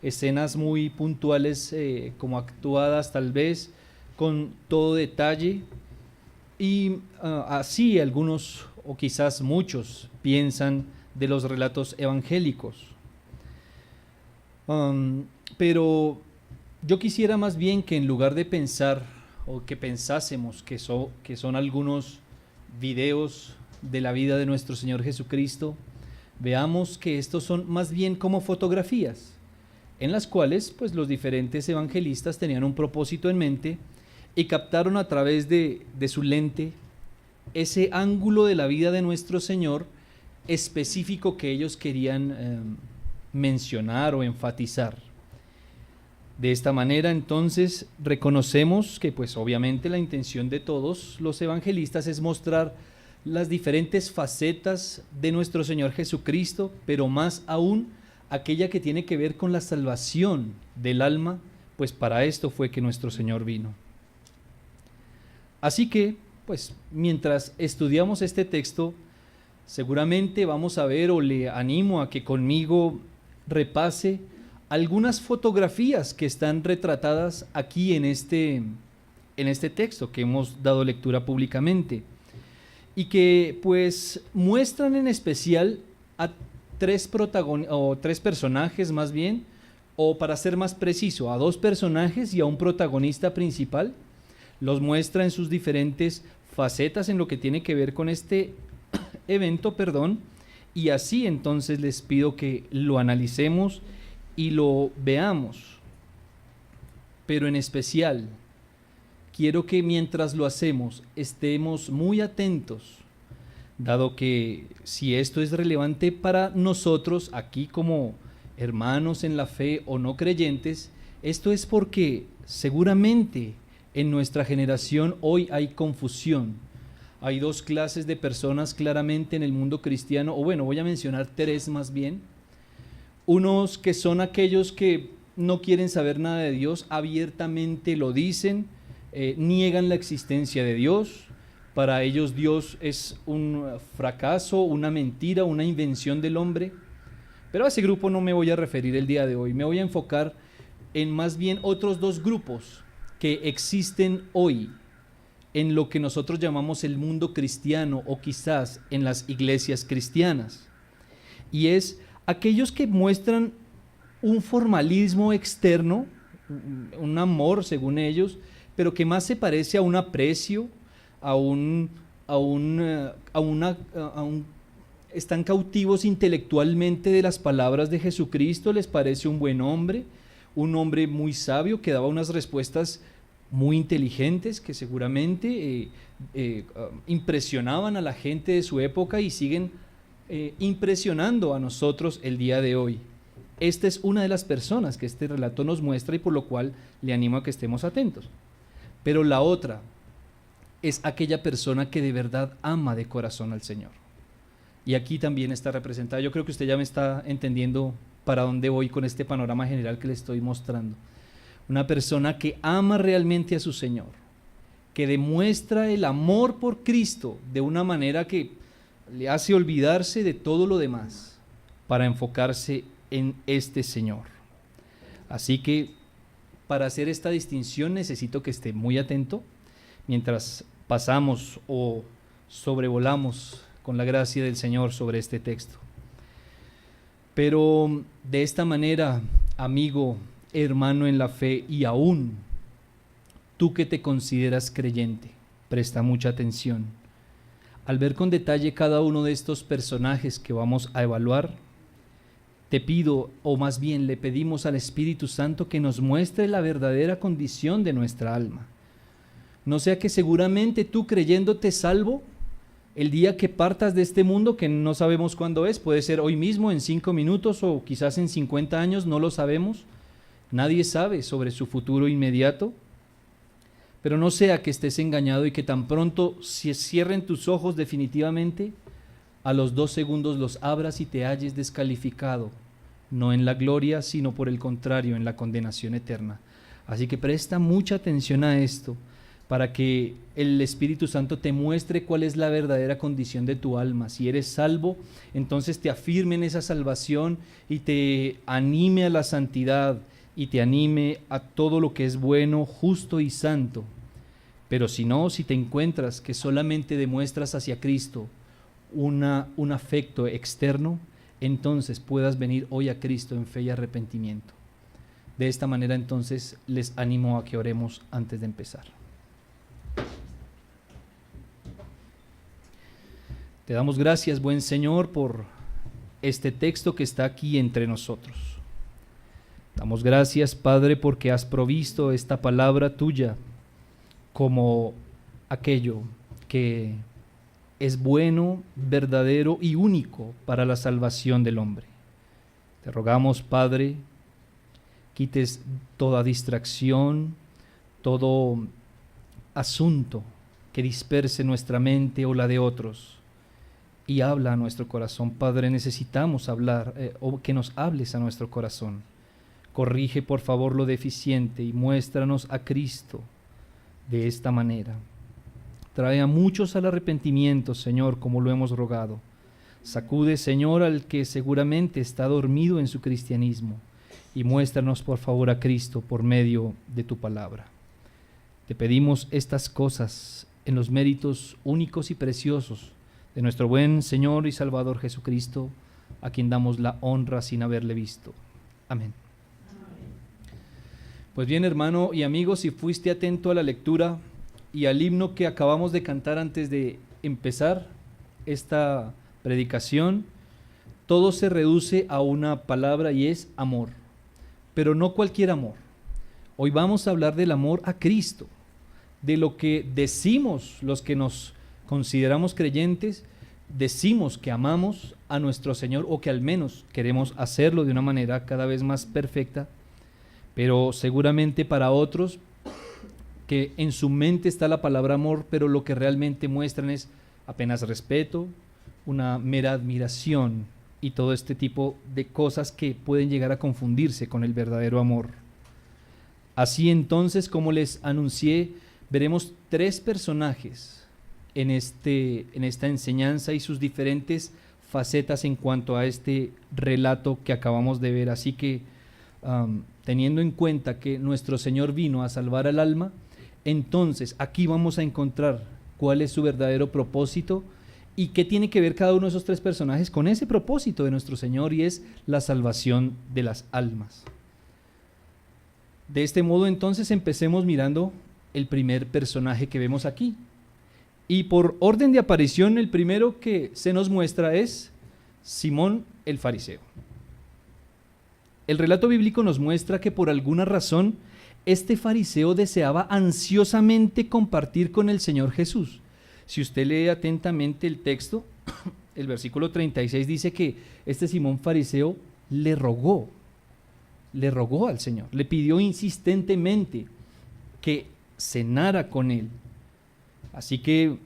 escenas muy puntuales, como actuadas tal vez, con todo detalle, y así algunos o quizás muchos piensan de los relatos evangélicos. Um, pero yo quisiera más bien que en lugar de pensar o que pensásemos que son algunos videos de la vida de nuestro Señor Jesucristo, veamos que estos son más bien como fotografías, en las cuales pues los diferentes evangelistas tenían un propósito en mente y captaron a través de su lente ese ángulo de la vida de nuestro Señor específico que ellos querían mencionar o enfatizar. De esta manera, entonces, reconocemos que pues obviamente la intención de todos los evangelistas es mostrar las diferentes facetas de nuestro Señor Jesucristo, pero más aún aquella que tiene que ver con la salvación del alma, pues para esto fue que nuestro Señor vino. Así que, pues, mientras estudiamos este texto, seguramente vamos a ver, o le animo a que conmigo repase algunas fotografías que están retratadas aquí en este texto que hemos dado lectura públicamente, y que pues muestran en especial a tres personajes más bien, o para ser más preciso, a dos personajes y a un protagonista principal. Los muestra en sus diferentes facetas en lo que tiene que ver con este evento, y así entonces les pido que lo analicemos y lo veamos. Pero en especial, quiero que mientras lo hacemos estemos muy atentos, dado que si esto es relevante para nosotros aquí como hermanos en la fe o no creyentes, esto es porque seguramente en nuestra generación hoy hay confusión. Hay dos clases de personas claramente en el mundo cristiano, o bueno, voy a mencionar tres más bien. Unos que son aquellos que no quieren saber nada de Dios, abiertamente lo dicen, niegan la existencia de Dios. Para ellos Dios es un fracaso, una mentira, una invención del hombre. Pero a ese grupo no me voy a referir el día de hoy, me voy a enfocar en más bien otros dos grupos que existen hoy en lo que nosotros llamamos el mundo cristiano, o quizás en las iglesias cristianas, y es aquellos que muestran un formalismo externo, un amor según ellos, pero que más se parece a un aprecio, están cautivos intelectualmente de las palabras de Jesucristo, les parece un buen hombre, un hombre muy sabio que daba unas respuestas muy inteligentes que seguramente impresionaban a la gente de su época y siguen impresionando a nosotros el día de hoy. Esta es una de las personas que este relato nos muestra y por lo cual le animo a que estemos atentos. Pero la otra es aquella persona que de verdad ama de corazón al Señor. Y aquí también está representada. Yo creo que usted ya me está entendiendo para dónde voy con este panorama general que le estoy mostrando. Una persona que ama realmente a su Señor, que demuestra el amor por Cristo de una manera que le hace olvidarse de todo lo demás para enfocarse en este Señor. Así que para hacer esta distinción necesito que esté muy atento mientras pasamos o sobrevolamos con la gracia del Señor sobre este texto. Pero de esta manera, amigo, hermano en la fe, y aún tú que te consideras creyente, presta mucha atención. Al ver con detalle cada uno de estos personajes que vamos a evaluar, te pido, o más bien le pedimos al Espíritu Santo que nos muestre la verdadera condición de nuestra alma. No sea que seguramente tú, creyéndote salvo, el día que partas de este mundo, que no sabemos cuándo es, puede ser hoy mismo, en 5 minutos o quizás en 50 años, no lo sabemos. Nadie sabe sobre su futuro inmediato, pero no sea que estés engañado y que tan pronto se cierren tus ojos definitivamente, a los 2 segundos los abras y te halles descalificado, no en la gloria, sino por el contrario, en la condenación eterna. Así que presta mucha atención a esto, para que el Espíritu Santo te muestre cuál es la verdadera condición de tu alma. Si eres salvo, entonces te afirme en esa salvación y te anime a la santidad y te anime a todo lo que es bueno, justo y santo. Pero si no, si te encuentras que solamente demuestras hacia Cristo un afecto externo, entonces puedas venir hoy a Cristo en fe y arrepentimiento. De esta manera entonces les animo a que oremos antes de empezar. Te damos gracias, buen Señor, por este texto que está aquí entre nosotros. Damos gracias, Padre, porque has provisto esta palabra tuya como aquello que es bueno, verdadero y único para la salvación del hombre. Te rogamos, Padre, quites toda distracción, todo asunto que disperse nuestra mente o la de otros, y habla a nuestro corazón. Padre, necesitamos hablar, o que nos hables a nuestro corazón. Corrige, por favor, lo deficiente y muéstranos a Cristo de esta manera. Trae a muchos al arrepentimiento, Señor, como lo hemos rogado. Sacude, Señor, al que seguramente está dormido en su cristianismo, y muéstranos, por favor, a Cristo por medio de tu palabra. Te pedimos estas cosas en los méritos únicos y preciosos de nuestro buen Señor y Salvador Jesucristo, a quien damos la honra sin haberle visto. Amén. Pues bien, hermano y amigo, si fuiste atento a la lectura y al himno que acabamos de cantar antes de empezar esta predicación, todo se reduce a una palabra y es amor, pero no cualquier amor. Hoy vamos a hablar del amor a Cristo, de lo que decimos los que nos consideramos creyentes, decimos que amamos a nuestro Señor, o que al menos queremos hacerlo de una manera cada vez más perfecta, pero seguramente para otros que en su mente está la palabra amor, pero lo que realmente muestran es apenas respeto, una mera admiración y todo este tipo de cosas que pueden llegar a confundirse con el verdadero amor. Así entonces, como les anuncié, veremos tres personajes en esta enseñanza y sus diferentes facetas en cuanto a este relato que acabamos de ver. Así que teniendo en cuenta que nuestro Señor vino a salvar al alma, entonces aquí vamos a encontrar cuál es su verdadero propósito y qué tiene que ver cada uno de esos tres personajes con ese propósito de nuestro Señor, y es la salvación de las almas. De este modo entonces empecemos mirando el primer personaje que vemos aquí. Y por orden de aparición, el primero que se nos muestra es Simón el fariseo. El relato bíblico nos muestra que por alguna razón este fariseo deseaba ansiosamente compartir con el Señor Jesús. Si usted lee atentamente el texto, el versículo 36 dice que este Simón fariseo le rogó al Señor, le pidió insistentemente que cenara con él. Así que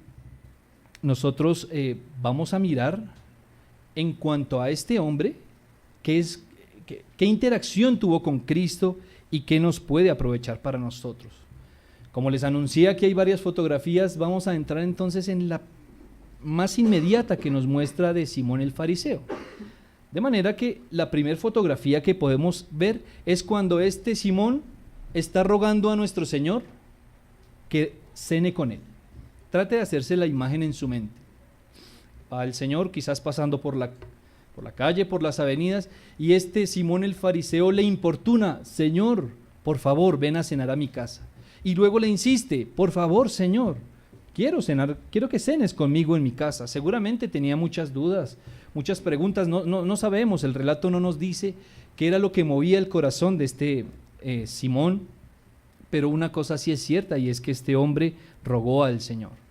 nosotros vamos a mirar en cuanto a este hombre, qué interacción tuvo con Cristo y qué nos puede aprovechar para nosotros. Como les anuncié, aquí hay varias fotografías. Vamos a entrar entonces en la más inmediata que nos muestra de Simón el fariseo. De manera que la primera fotografía que podemos ver es cuando este Simón está rogando a nuestro Señor que cene con él. Trate de hacerse la imagen en su mente. Va el Señor quizás pasando por la calle, por las avenidas, y este Simón el fariseo le importuna: Señor, por favor, ven a cenar a mi casa. Y luego le insiste: por favor, Señor, quiero cenar, quiero que cenes conmigo en mi casa. Seguramente tenía muchas dudas, muchas preguntas, no sabemos, el relato no nos dice qué era lo que movía el corazón de este Simón, pero una cosa sí es cierta, y es que este hombre rogó al Señor.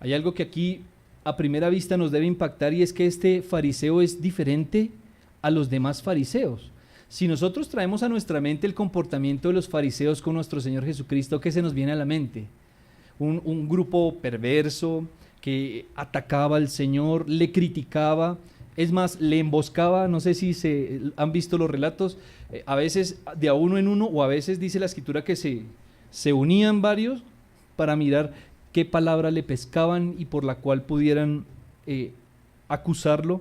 Hay algo que aquí a primera vista nos debe impactar, y es que este fariseo es diferente a los demás fariseos. Si nosotros traemos a nuestra mente el comportamiento de los fariseos con nuestro Señor Jesucristo, ¿qué se nos viene a la mente? Un grupo perverso que atacaba al Señor, le criticaba, es más, le emboscaba. No sé si han visto los relatos, a veces de a uno en uno, o a veces dice la Escritura que se unían varios para mirar qué palabra le pescaban y por la cual pudieran acusarlo,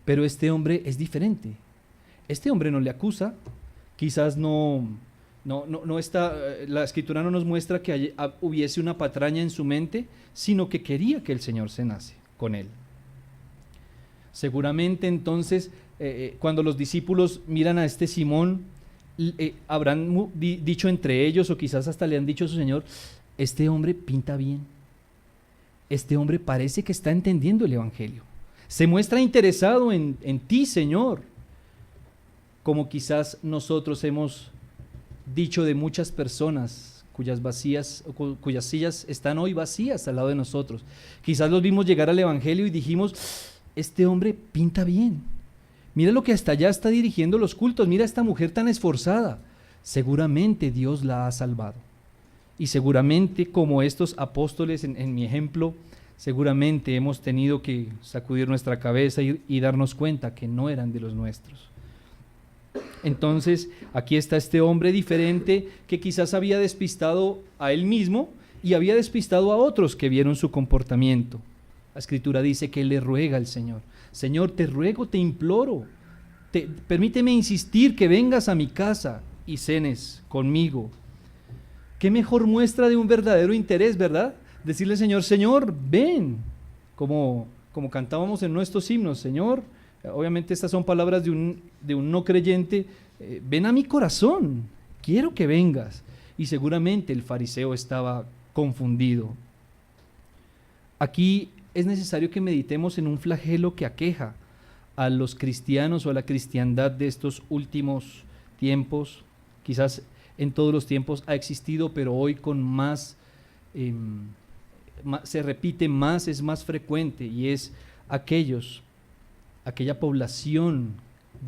pero este hombre es diferente. Este hombre no le acusa, quizás no está, la escritura no nos muestra que hubiese una patraña en su mente, sino que quería que el Señor cenase con él. Seguramente entonces, cuando los discípulos miran a este Simón, habrán dicho entre ellos, o quizás hasta le han dicho a su Señor: este hombre pinta bien, este hombre parece que está entendiendo el Evangelio, se muestra interesado en ti, Señor, como quizás nosotros hemos dicho de muchas personas cuyas sillas están hoy vacías al lado de nosotros. Quizás los vimos llegar al Evangelio y dijimos: este hombre pinta bien, mira lo que hasta allá está dirigiendo los cultos, mira a esta mujer tan esforzada, seguramente Dios la ha salvado. Y seguramente, como estos apóstoles en mi ejemplo, seguramente hemos tenido que sacudir nuestra cabeza y darnos cuenta que no eran de los nuestros. Entonces, aquí está este hombre diferente que quizás había despistado a él mismo y había despistado a otros que vieron su comportamiento. La Escritura dice que le ruega al Señor: Señor, te ruego, te imploro, permíteme insistir que vengas a mi casa y cenes conmigo. Qué mejor muestra de un verdadero interés, ¿verdad? Decirle: Señor, Señor, ven, como cantábamos en nuestros himnos, Señor. Obviamente estas son palabras de un no creyente: ven a mi corazón, quiero que vengas. Y seguramente el fariseo estaba confundido. Aquí es necesario que meditemos en un flagelo que aqueja a los cristianos o a la cristiandad de estos últimos tiempos. Quizás en todos los tiempos ha existido, pero hoy con más, se repite más, es más frecuente, y es aquella población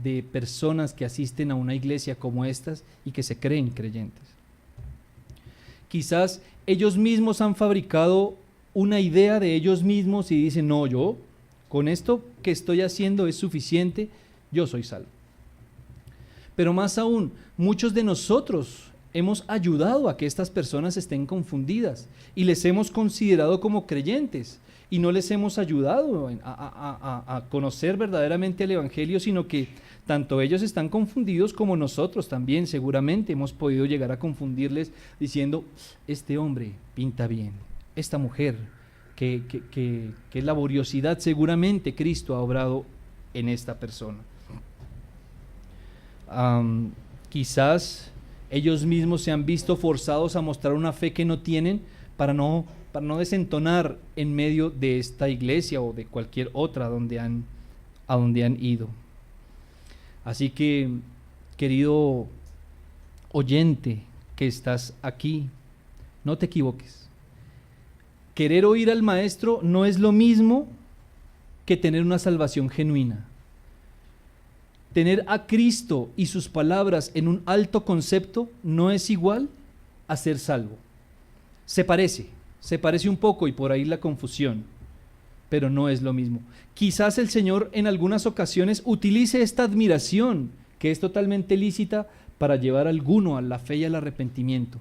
de personas que asisten a una iglesia como estas y que se creen creyentes. Quizás ellos mismos han fabricado una idea de ellos mismos y dicen: no, yo con esto que estoy haciendo es suficiente, yo soy salvo. Pero más aún, muchos de nosotros hemos ayudado a que estas personas estén confundidas y les hemos considerado como creyentes y no les hemos ayudado a conocer verdaderamente el Evangelio, sino que tanto ellos están confundidos como nosotros también seguramente hemos podido llegar a confundirles diciendo: este hombre pinta bien, esta mujer, que laboriosidad seguramente Cristo ha obrado en esta persona. Quizás ellos mismos se han visto forzados a mostrar una fe que no tienen para no desentonar en medio de esta iglesia o de cualquier otra a donde han ido. Así que, querido oyente que estás aquí, no te equivoques. Querer oír al Maestro no es lo mismo que tener una salvación genuina. Tener a Cristo y sus palabras en un alto concepto no es igual a ser salvo. Se parece un poco y por ahí la confusión, pero no es lo mismo. Quizás el Señor en algunas ocasiones utilice esta admiración, que es totalmente lícita, para llevar a alguno a la fe y al arrepentimiento.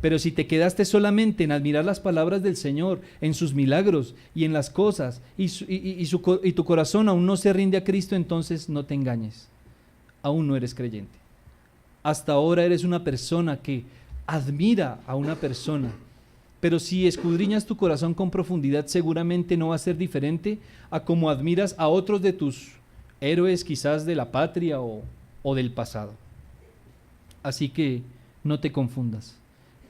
Pero si te quedaste solamente en admirar las palabras del Señor, en sus milagros y en las cosas, y tu corazón aún no se rinde a Cristo, entonces no te engañes, aún no eres creyente. Hasta ahora eres una persona que admira a una persona, pero si escudriñas tu corazón con profundidad, seguramente no va a ser diferente a como admiras a otros de tus héroes, quizás de la patria o del pasado. Así que no te confundas.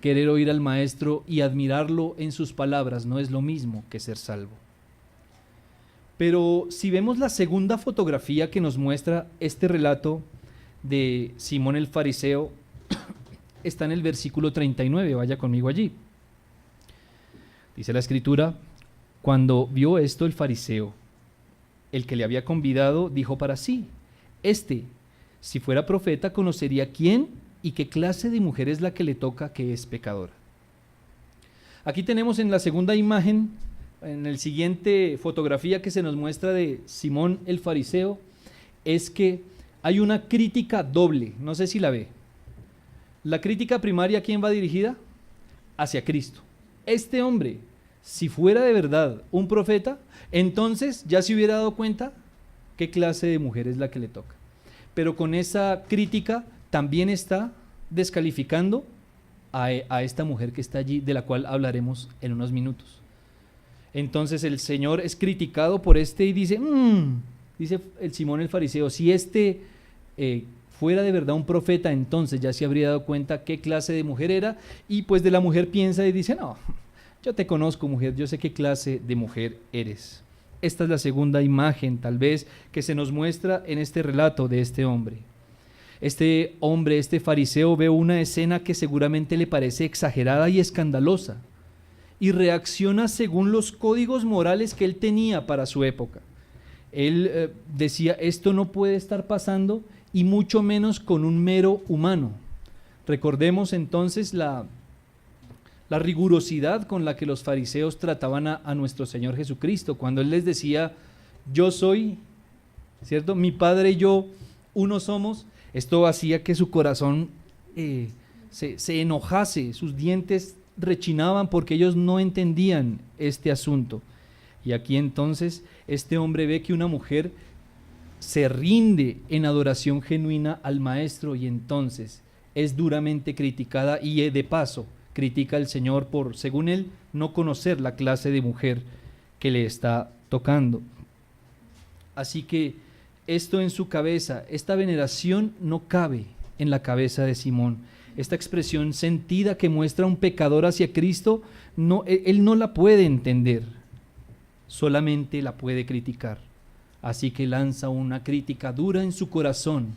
Querer oír al Maestro y admirarlo en sus palabras no es lo mismo que ser salvo. Pero si vemos la segunda fotografía que nos muestra este relato de Simón el fariseo, está en el versículo 39, vaya conmigo allí. Dice la Escritura: cuando vio esto el fariseo, el que le había convidado, dijo para sí: si fuera profeta, conocería quién y qué clase de mujer es la que le toca, que es pecadora. Aquí tenemos en la segunda imagen, en el siguiente fotografía que se nos muestra de Simón el fariseo, es que hay una crítica doble, no sé si la ve. La crítica primaria, ¿a quién va dirigida? Hacia Cristo. este hombre, si fuera de verdad un profeta, entonces ya se hubiera dado cuenta qué clase de mujer es la que le toca. Pero con esa crítica también está descalificando a esta mujer que está allí, de la cual hablaremos en unos minutos. Entonces el Señor es criticado por y dice, dice el Simón el fariseo, si fuera de verdad un profeta, entonces ya se habría dado cuenta qué clase de mujer era, y pues de la mujer piensa y dice, no, yo te conozco, mujer, yo sé qué clase de mujer eres. Esta es la segunda imagen, tal vez, que se nos muestra en este relato de este hombre. Este hombre, este fariseo, ve una escena que seguramente le parece exagerada y escandalosa, y reacciona según los códigos morales que él tenía para su época. Él decía, esto no puede estar pasando, y mucho menos con un mero humano. Recordemos entonces la rigurosidad con la que los fariseos trataban a nuestro Señor Jesucristo, cuando Él les decía, yo soy, ¿cierto? Mi Padre y yo, uno somos. Esto hacía que su corazón se enojase, sus dientes rechinaban porque ellos no entendían este asunto. Y aquí entonces este hombre ve que una mujer se rinde en adoración genuina al Maestro, y entonces es duramente criticada, y de paso critica al Señor por, según él, no conocer la clase de mujer que le está tocando. Así que esto en su cabeza, esta veneración no cabe en la cabeza de Simón. Esta expresión sentida que muestra un pecador hacia Cristo, él no la puede entender, solamente la puede criticar. Así que lanza una crítica dura en su corazón,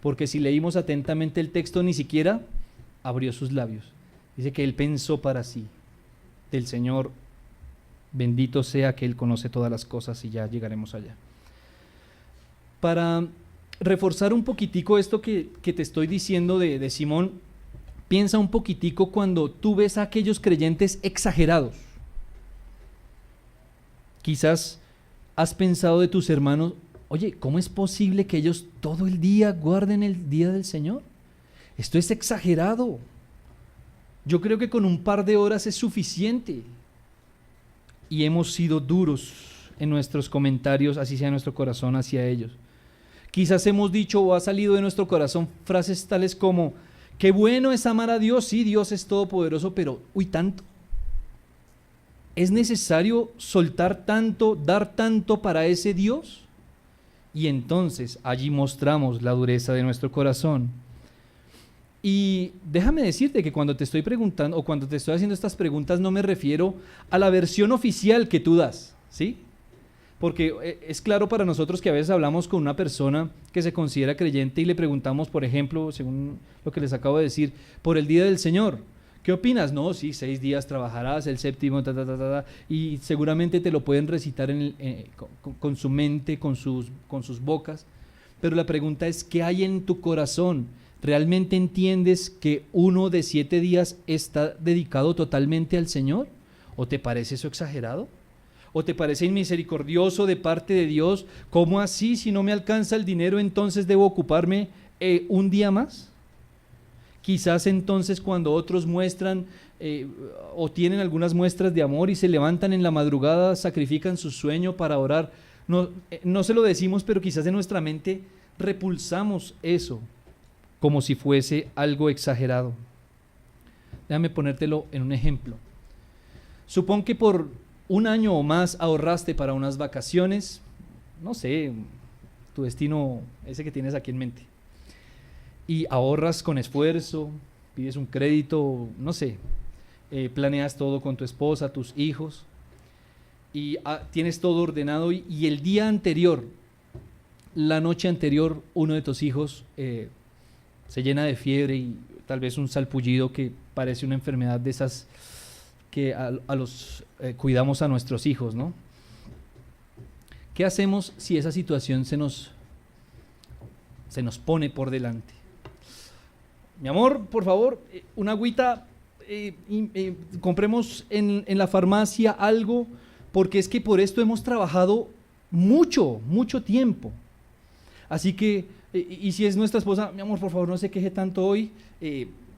porque si leímos atentamente el texto, ni siquiera abrió sus labios. Dice que él pensó para sí, del Señor, bendito sea que Él conoce todas las cosas, y ya llegaremos allá. Para reforzar un poquitico esto que te estoy diciendo de Simón, piensa un poquitico cuando tú ves a aquellos creyentes exagerados. Quizás has pensado de tus hermanos, oye, ¿cómo es posible que ellos todo el día guarden el día del Señor? Esto es exagerado. Yo creo que con un par de horas es suficiente. Y hemos sido duros en nuestros comentarios, así sea nuestro corazón hacia ellos. Quizás hemos dicho o ha salido de nuestro corazón frases tales como, qué bueno es amar a Dios, sí, Dios es todopoderoso, pero, tanto. ¿Es necesario soltar tanto, dar tanto para ese Dios? Y entonces allí mostramos la dureza de nuestro corazón. Y déjame decirte que cuando te estoy preguntando o cuando te estoy haciendo estas preguntas, no me refiero a la versión oficial que tú das, ¿sí? Porque es claro para nosotros que a veces hablamos con una persona que se considera creyente y le preguntamos, por ejemplo, según lo que les acabo de decir, por el día del Señor. ¿Qué opinas? No, sí, 6 días trabajarás, el séptimo, y seguramente te lo pueden recitar con su mente, con sus bocas. Pero la pregunta es, ¿qué hay en tu corazón? ¿Realmente entiendes que uno de 7 días está dedicado totalmente al Señor? ¿O te parece eso exagerado? ¿O te parece inmisericordioso de parte de Dios? ¿Cómo así? Si no me alcanza el dinero, entonces debo ocuparme un día más. Quizás entonces cuando otros muestran o tienen algunas muestras de amor y se levantan en la madrugada, sacrifican su sueño para orar, no se lo decimos, pero quizás en nuestra mente repulsamos eso como si fuese algo exagerado. Déjame ponértelo en un ejemplo. Supón que por 1 año o más ahorraste para unas vacaciones, no sé, tu destino ese que tienes aquí en mente, y ahorras con esfuerzo, pides un crédito, no sé, planeas todo con tu esposa, tus hijos, y tienes todo ordenado, y el día anterior, la noche anterior, uno de tus hijos se llena de fiebre y tal vez un salpullido que parece una enfermedad de esas que cuidamos a nuestros hijos, ¿no? ¿Qué hacemos si esa situación se nos pone por delante? Mi amor, por favor, una agüita, compremos en la farmacia algo, porque es que por esto hemos trabajado mucho tiempo. Así que, y si es nuestra esposa, mi amor, por favor, no se queje tanto hoy,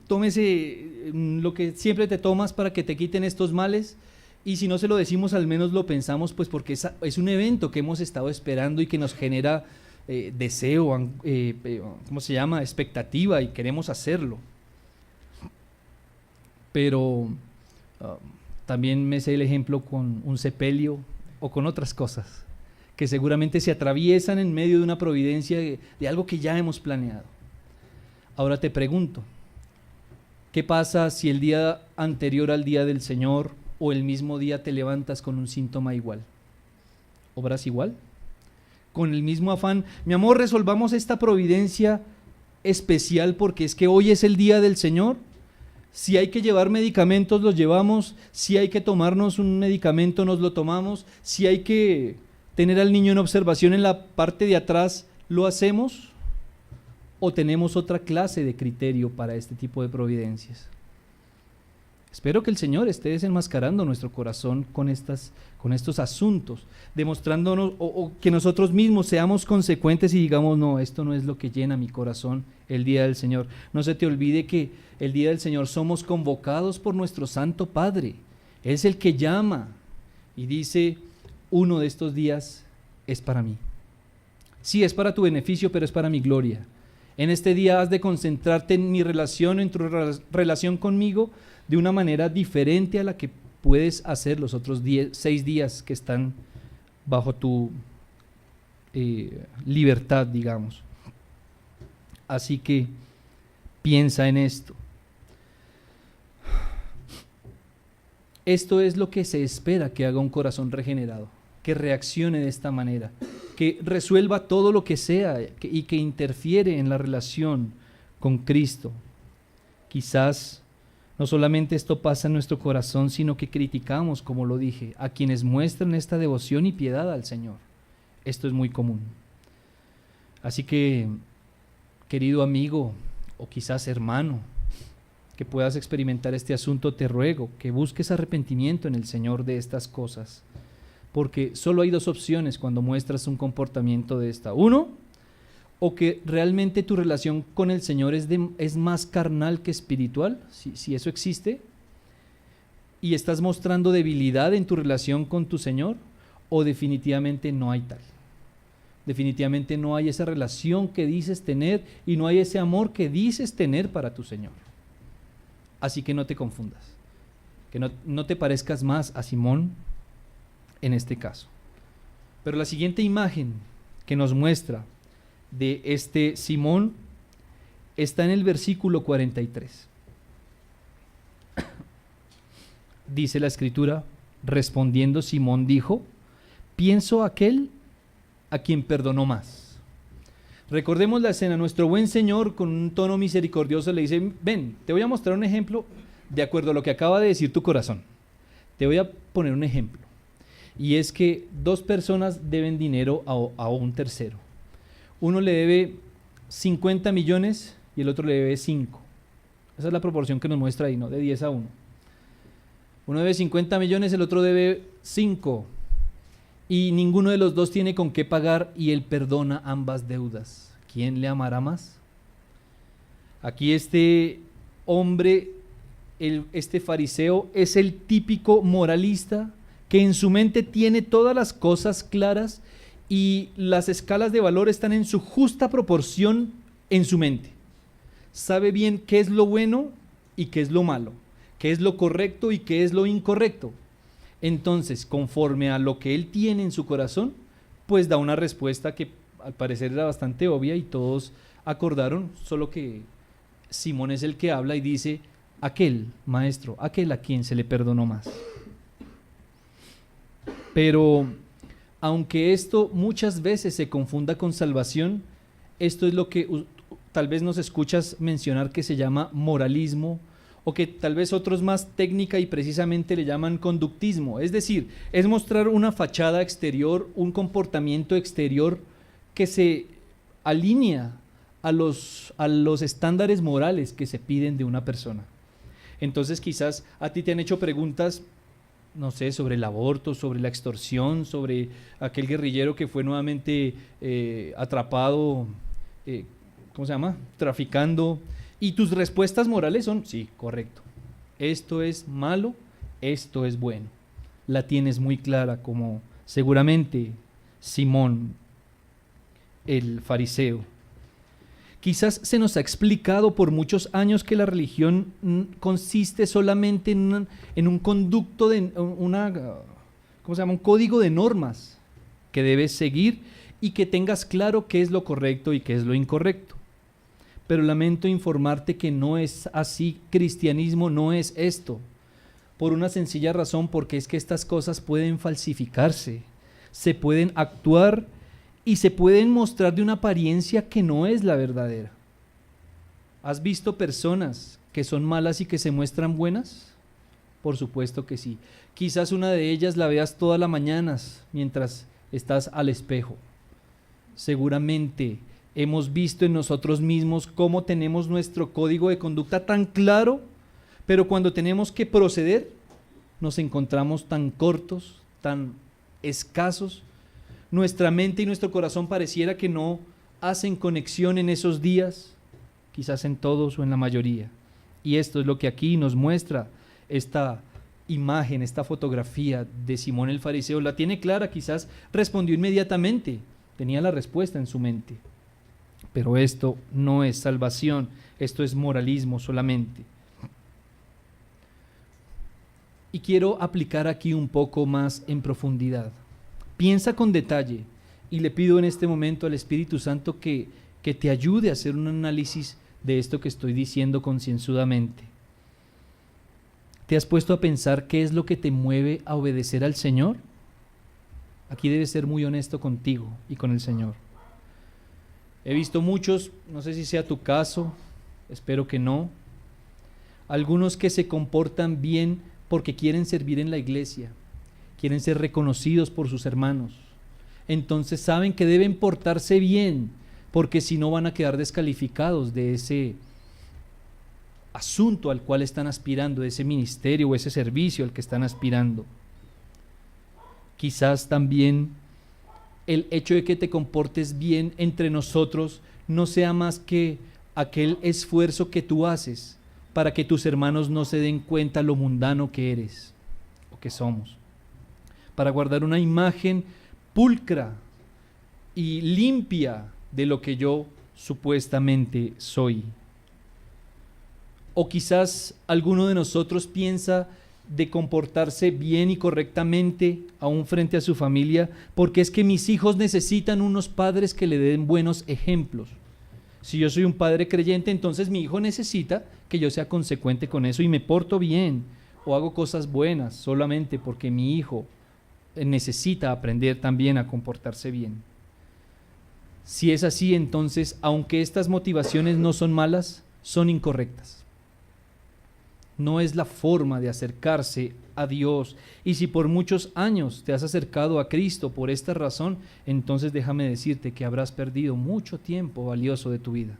tómese lo que siempre te tomas para que te quiten estos males. Y si no se lo decimos, al menos lo pensamos, pues porque es un evento que hemos estado esperando y que nos genera deseo, ¿cómo se llama? Expectativa, y queremos hacerlo. Pero también me sé el ejemplo con un sepelio o con otras cosas que seguramente se atraviesan en medio de una providencia de algo que ya hemos planeado. Ahora te pregunto, ¿qué pasa si el día anterior al día del Señor o el mismo día te levantas con un síntoma igual? ¿Obras igual? Con el mismo afán, mi amor, resolvamos esta providencia especial porque es que hoy es el día del Señor. Si hay que llevar medicamentos, los llevamos. Si hay que tomarnos un medicamento, nos lo tomamos. Si hay que tener al niño en observación en la parte de atrás, ¿lo hacemos? ¿O tenemos otra clase de criterio para este tipo de providencias? Espero que el Señor esté desenmascarando nuestro corazón con estos asuntos, demostrándonos o que nosotros mismos seamos consecuentes y digamos, no, esto no es lo que llena mi corazón el día del Señor. No se te olvide que el día del Señor somos convocados por nuestro Santo Padre. Él es el que llama y dice, uno de estos días es para mí. Sí, es para tu beneficio, pero es para mi gloria. En este día has de concentrarte en mi relación, en tu relación conmigo, de una manera diferente a la que puedes hacer los otros 6 días que están bajo tu libertad, digamos. Así que piensa en esto. Esto es lo que se espera que haga un corazón regenerado, que reaccione de esta manera, que resuelva todo lo que sea y que interfiere en la relación con Cristo. Quizás no solamente esto pasa en nuestro corazón, sino que criticamos, como lo dije, a quienes muestran esta devoción y piedad al Señor. Esto es muy común. Así que, querido amigo, o quizás hermano, que puedas experimentar este asunto, te ruego que busques arrepentimiento en el Señor de estas cosas, porque solo hay 2 opciones cuando muestras un comportamiento de esta. Uno, o que realmente tu relación con el Señor es más carnal que espiritual, si eso existe, y estás mostrando debilidad en tu relación con tu Señor, o definitivamente no hay tal. Definitivamente no hay esa relación que dices tener y no hay ese amor que dices tener para tu Señor. Así que no te confundas, que no te parezcas más a Simón en este caso. Pero la siguiente imagen que nos muestra de este Simón está en el versículo 43. Dice la Escritura, respondiendo Simón dijo, pienso aquel a quien perdonó más. Recordemos la escena, nuestro buen Señor con un tono misericordioso le dice, ven, te voy a mostrar un ejemplo de acuerdo a lo que acaba de decir tu corazón. Te voy a poner un ejemplo, y es que 2 personas deben dinero a un tercero. Uno le debe 50 millones y el otro le debe 5. Esa es la proporción que nos muestra ahí, ¿no? De 10 a 1. Uno debe 50 millones, el otro debe 5. Y ninguno de los 2 tiene con qué pagar y él perdona ambas deudas. ¿Quién le amará más? Aquí este hombre, este fariseo, es el típico moralista que en su mente tiene todas las cosas claras y las escalas de valor están en su justa proporción en su mente. Sabe bien qué es lo bueno y qué es lo malo, qué es lo correcto y qué es lo incorrecto. Entonces, conforme a lo que él tiene en su corazón, pues da una respuesta que al parecer era bastante obvia y todos acordaron, solo que Simón es el que habla y dice, aquel maestro, aquel a quien se le perdonó más. Pero aunque esto muchas veces se confunda con salvación, esto es lo que tal vez nos escuchas mencionar que se llama moralismo, o que tal vez otros más técnica y precisamente le llaman conductismo. Es decir, es mostrar una fachada exterior, un comportamiento exterior que se alinea a los estándares morales que se piden de una persona. Entonces quizás a ti te han hecho preguntas, no sé, sobre el aborto, sobre la extorsión, sobre aquel guerrillero que fue nuevamente atrapado, ¿cómo se llama?, traficando. Y tus respuestas morales son, sí, correcto. Esto es malo, esto es bueno. La tienes muy clara, como seguramente Simón el fariseo. Quizás se nos ha explicado por muchos años que la religión consiste solamente en un conducto de un código de normas que debes seguir y que tengas claro qué es lo correcto y qué es lo incorrecto. Pero lamento informarte que no es así. Cristianismo no es esto, por una sencilla razón, porque es que estas cosas pueden falsificarse, se pueden actuar y se pueden mostrar de una apariencia que no es la verdadera. ¿Has visto personas que son malas y que se muestran buenas? Por supuesto que sí. Quizás una de ellas la veas todas las mañanas mientras estás al espejo. Seguramente hemos visto en nosotros mismos cómo tenemos nuestro código de conducta tan claro, pero cuando tenemos que proceder, nos encontramos tan cortos, tan escasos. Nuestra mente y nuestro corazón pareciera que no hacen conexión en esos días, quizás en todos o en la mayoría. Y esto es lo que aquí nos muestra esta imagen, esta fotografía de Simón el fariseo. La tiene clara, quizás respondió inmediatamente, tenía la respuesta en su mente. Pero esto no es salvación, esto es moralismo solamente. Y quiero aplicar aquí un poco más en profundidad. Piensa con detalle y le pido en este momento al Espíritu Santo que te ayude a hacer un análisis de esto que estoy diciendo concienzudamente. ¿Te has puesto a pensar qué es lo que te mueve a obedecer al Señor? Aquí debes ser muy honesto contigo y con el Señor. He visto muchos, no sé si sea tu caso, espero que no, algunos que se comportan bien porque quieren servir en la iglesia, quieren ser reconocidos por sus hermanos. Entonces saben que deben portarse bien, porque si no van a quedar descalificados de ese asunto al cual están aspirando, de ese ministerio o ese servicio al que están aspirando. Quizás también el hecho de que te comportes bien entre nosotros no sea más que aquel esfuerzo que tú haces para que tus hermanos no se den cuenta lo mundano que eres o que somos, para guardar una imagen pulcra y limpia de lo que yo supuestamente soy. O quizás alguno de nosotros piensa de comportarse bien y correctamente aún frente a su familia, porque es que mis hijos necesitan unos padres que le den buenos ejemplos. Si yo soy un padre creyente, entonces mi hijo necesita que yo sea consecuente con eso y me porto bien o hago cosas buenas solamente porque mi hijo necesita aprender también a comportarse bien. Si es así, entonces, aunque estas motivaciones no son malas, son incorrectas. No es la forma de acercarse a Dios. Y si por muchos años te has acercado a Cristo por esta razón, entonces déjame decirte que habrás perdido mucho tiempo valioso de tu vida.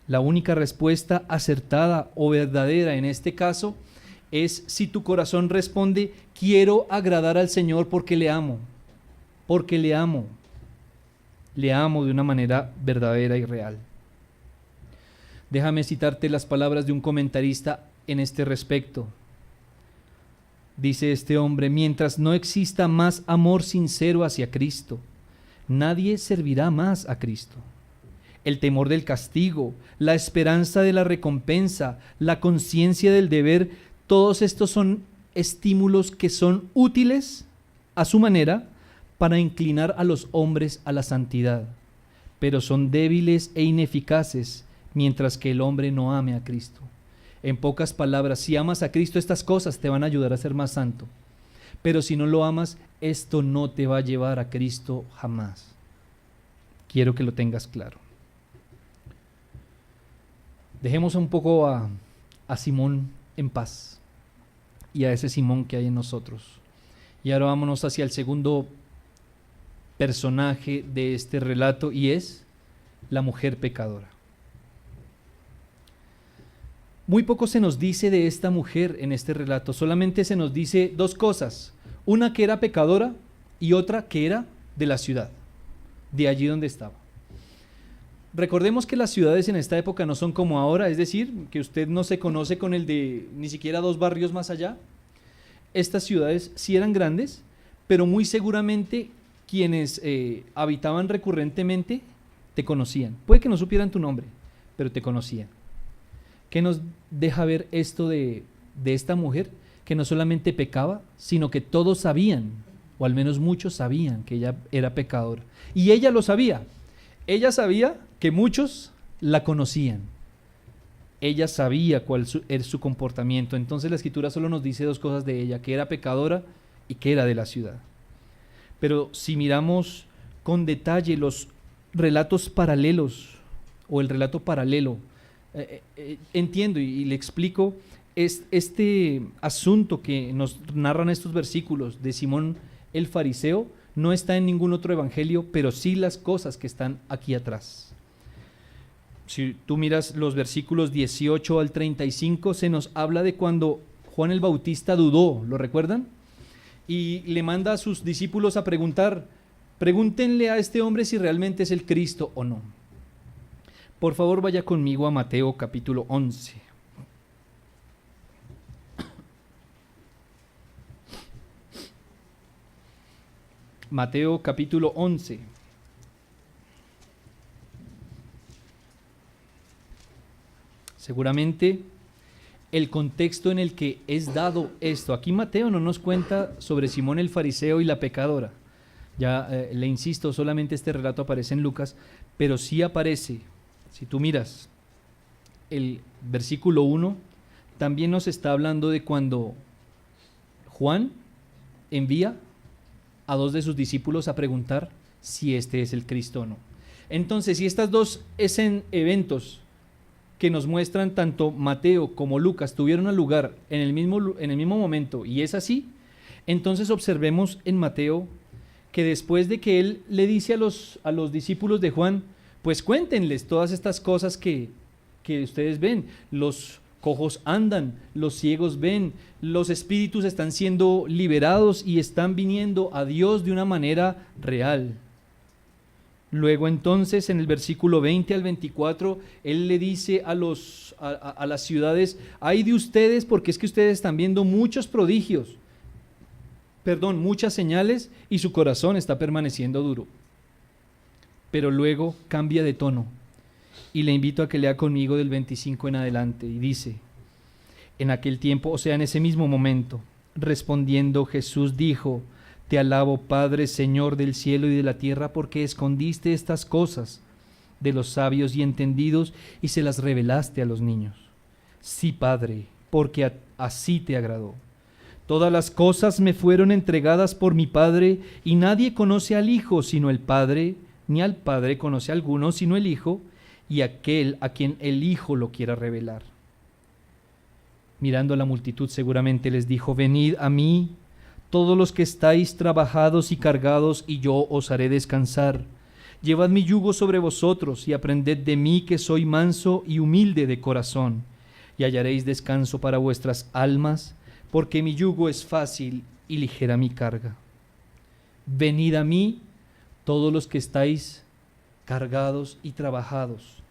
La única respuesta acertada o verdadera en este caso es si tu corazón responde: quiero agradar al Señor porque le amo, porque le amo de una manera verdadera y real. Déjame citarte las palabras de un comentarista en este respecto. Dice este hombre: mientras no exista más amor sincero hacia Cristo, nadie servirá más a Cristo. El temor del castigo, la esperanza de la recompensa, la conciencia del deber, todos estos son estímulos que son útiles a su manera para inclinar a los hombres a la santidad, pero son débiles e ineficaces mientras que el hombre no ame a Cristo. En pocas palabras, si amas a Cristo, estas cosas te van a ayudar a ser más santo, pero si no lo amas, esto no te va a llevar a Cristo jamás. Quiero que lo tengas claro. Dejemos un poco a Simón en paz y a ese Simón que hay en nosotros. Y ahora vámonos hacia el segundo personaje de este relato, y es la mujer pecadora. Muy poco se nos dice de esta mujer en este relato, solamente se nos dice dos cosas: una que era pecadora y otra que era de la ciudad, de allí donde estaba. Recordemos que las ciudades en esta época no son como ahora, es decir, que usted no se conoce con el de ni siquiera 2 barrios más allá. Estas ciudades sí eran grandes, pero muy seguramente quienes habitaban recurrentemente te conocían. Puede que no supieran tu nombre, pero te conocían. ¿Qué nos deja ver esto de esta mujer? Que no solamente pecaba, sino que todos sabían, o al menos muchos sabían que ella era pecadora. Y ella lo sabía. Ella sabía que muchos la conocían. Ella sabía cuál era su comportamiento. Entonces la Escritura solo nos dice 2 cosas de ella: que era pecadora y que era de la ciudad. Pero si miramos con detalle los relatos paralelos, o el relato paralelo, entiendo y le explico este asunto que nos narran estos versículos de Simón el fariseo. No está en ningún otro evangelio, pero sí las cosas que están aquí atrás. Si tú miras los versículos 18 al 35, se nos habla de cuando Juan el Bautista dudó, ¿lo recuerdan? Y le manda a sus discípulos a preguntar: pregúntenle a este hombre si realmente es el Cristo o no. Por favor, vaya conmigo a Mateo capítulo 11. Mateo capítulo 11. Seguramente el contexto en el que es dado esto. Aquí Mateo no nos cuenta sobre Simón el fariseo y la pecadora. Ya le insisto, solamente este relato aparece en Lucas, pero sí aparece, si tú miras el versículo 1, también nos está hablando de cuando Juan envía a 2 de sus discípulos a preguntar si este es el Cristo o no. Entonces, si estas 2 eventos que nos muestran tanto Mateo como Lucas tuvieron lugar en el mismo momento, y es así, entonces observemos en Mateo que después de que él le dice a los discípulos de Juan: pues cuéntenles todas estas cosas que ustedes ven, los cojos andan, los ciegos ven, los espíritus están siendo liberados y están viniendo a Dios de una manera real. Luego entonces en el versículo 20 al 24, él le dice a las ciudades: ay de ustedes, porque es que ustedes están viendo muchos prodigios, muchas señales, y su corazón está permaneciendo duro. Pero luego cambia de tono y le invito a que lea conmigo del 25 en adelante, y dice: en aquel tiempo, o sea, en ese mismo momento, respondiendo Jesús dijo: te alabo, Padre, Señor del cielo y de la tierra, porque escondiste estas cosas de los sabios y entendidos y se las revelaste a los niños. Sí, Padre, porque así te agradó. Todas las cosas me fueron entregadas por mi Padre, y nadie conoce al Hijo sino el Padre, ni al Padre conoce a alguno sino el Hijo, y aquel a quien el Hijo lo quiera revelar. Mirando a la multitud, seguramente les dijo: venid a mí, todos los que estáis trabajados y cargados, y yo os haré descansar. Llevad mi yugo sobre vosotros, y aprended de mí, que soy manso y humilde de corazón, y hallaréis descanso para vuestras almas, porque mi yugo es fácil y ligera mi carga. Venid a mí, todos los que estáis cargados y trabajados,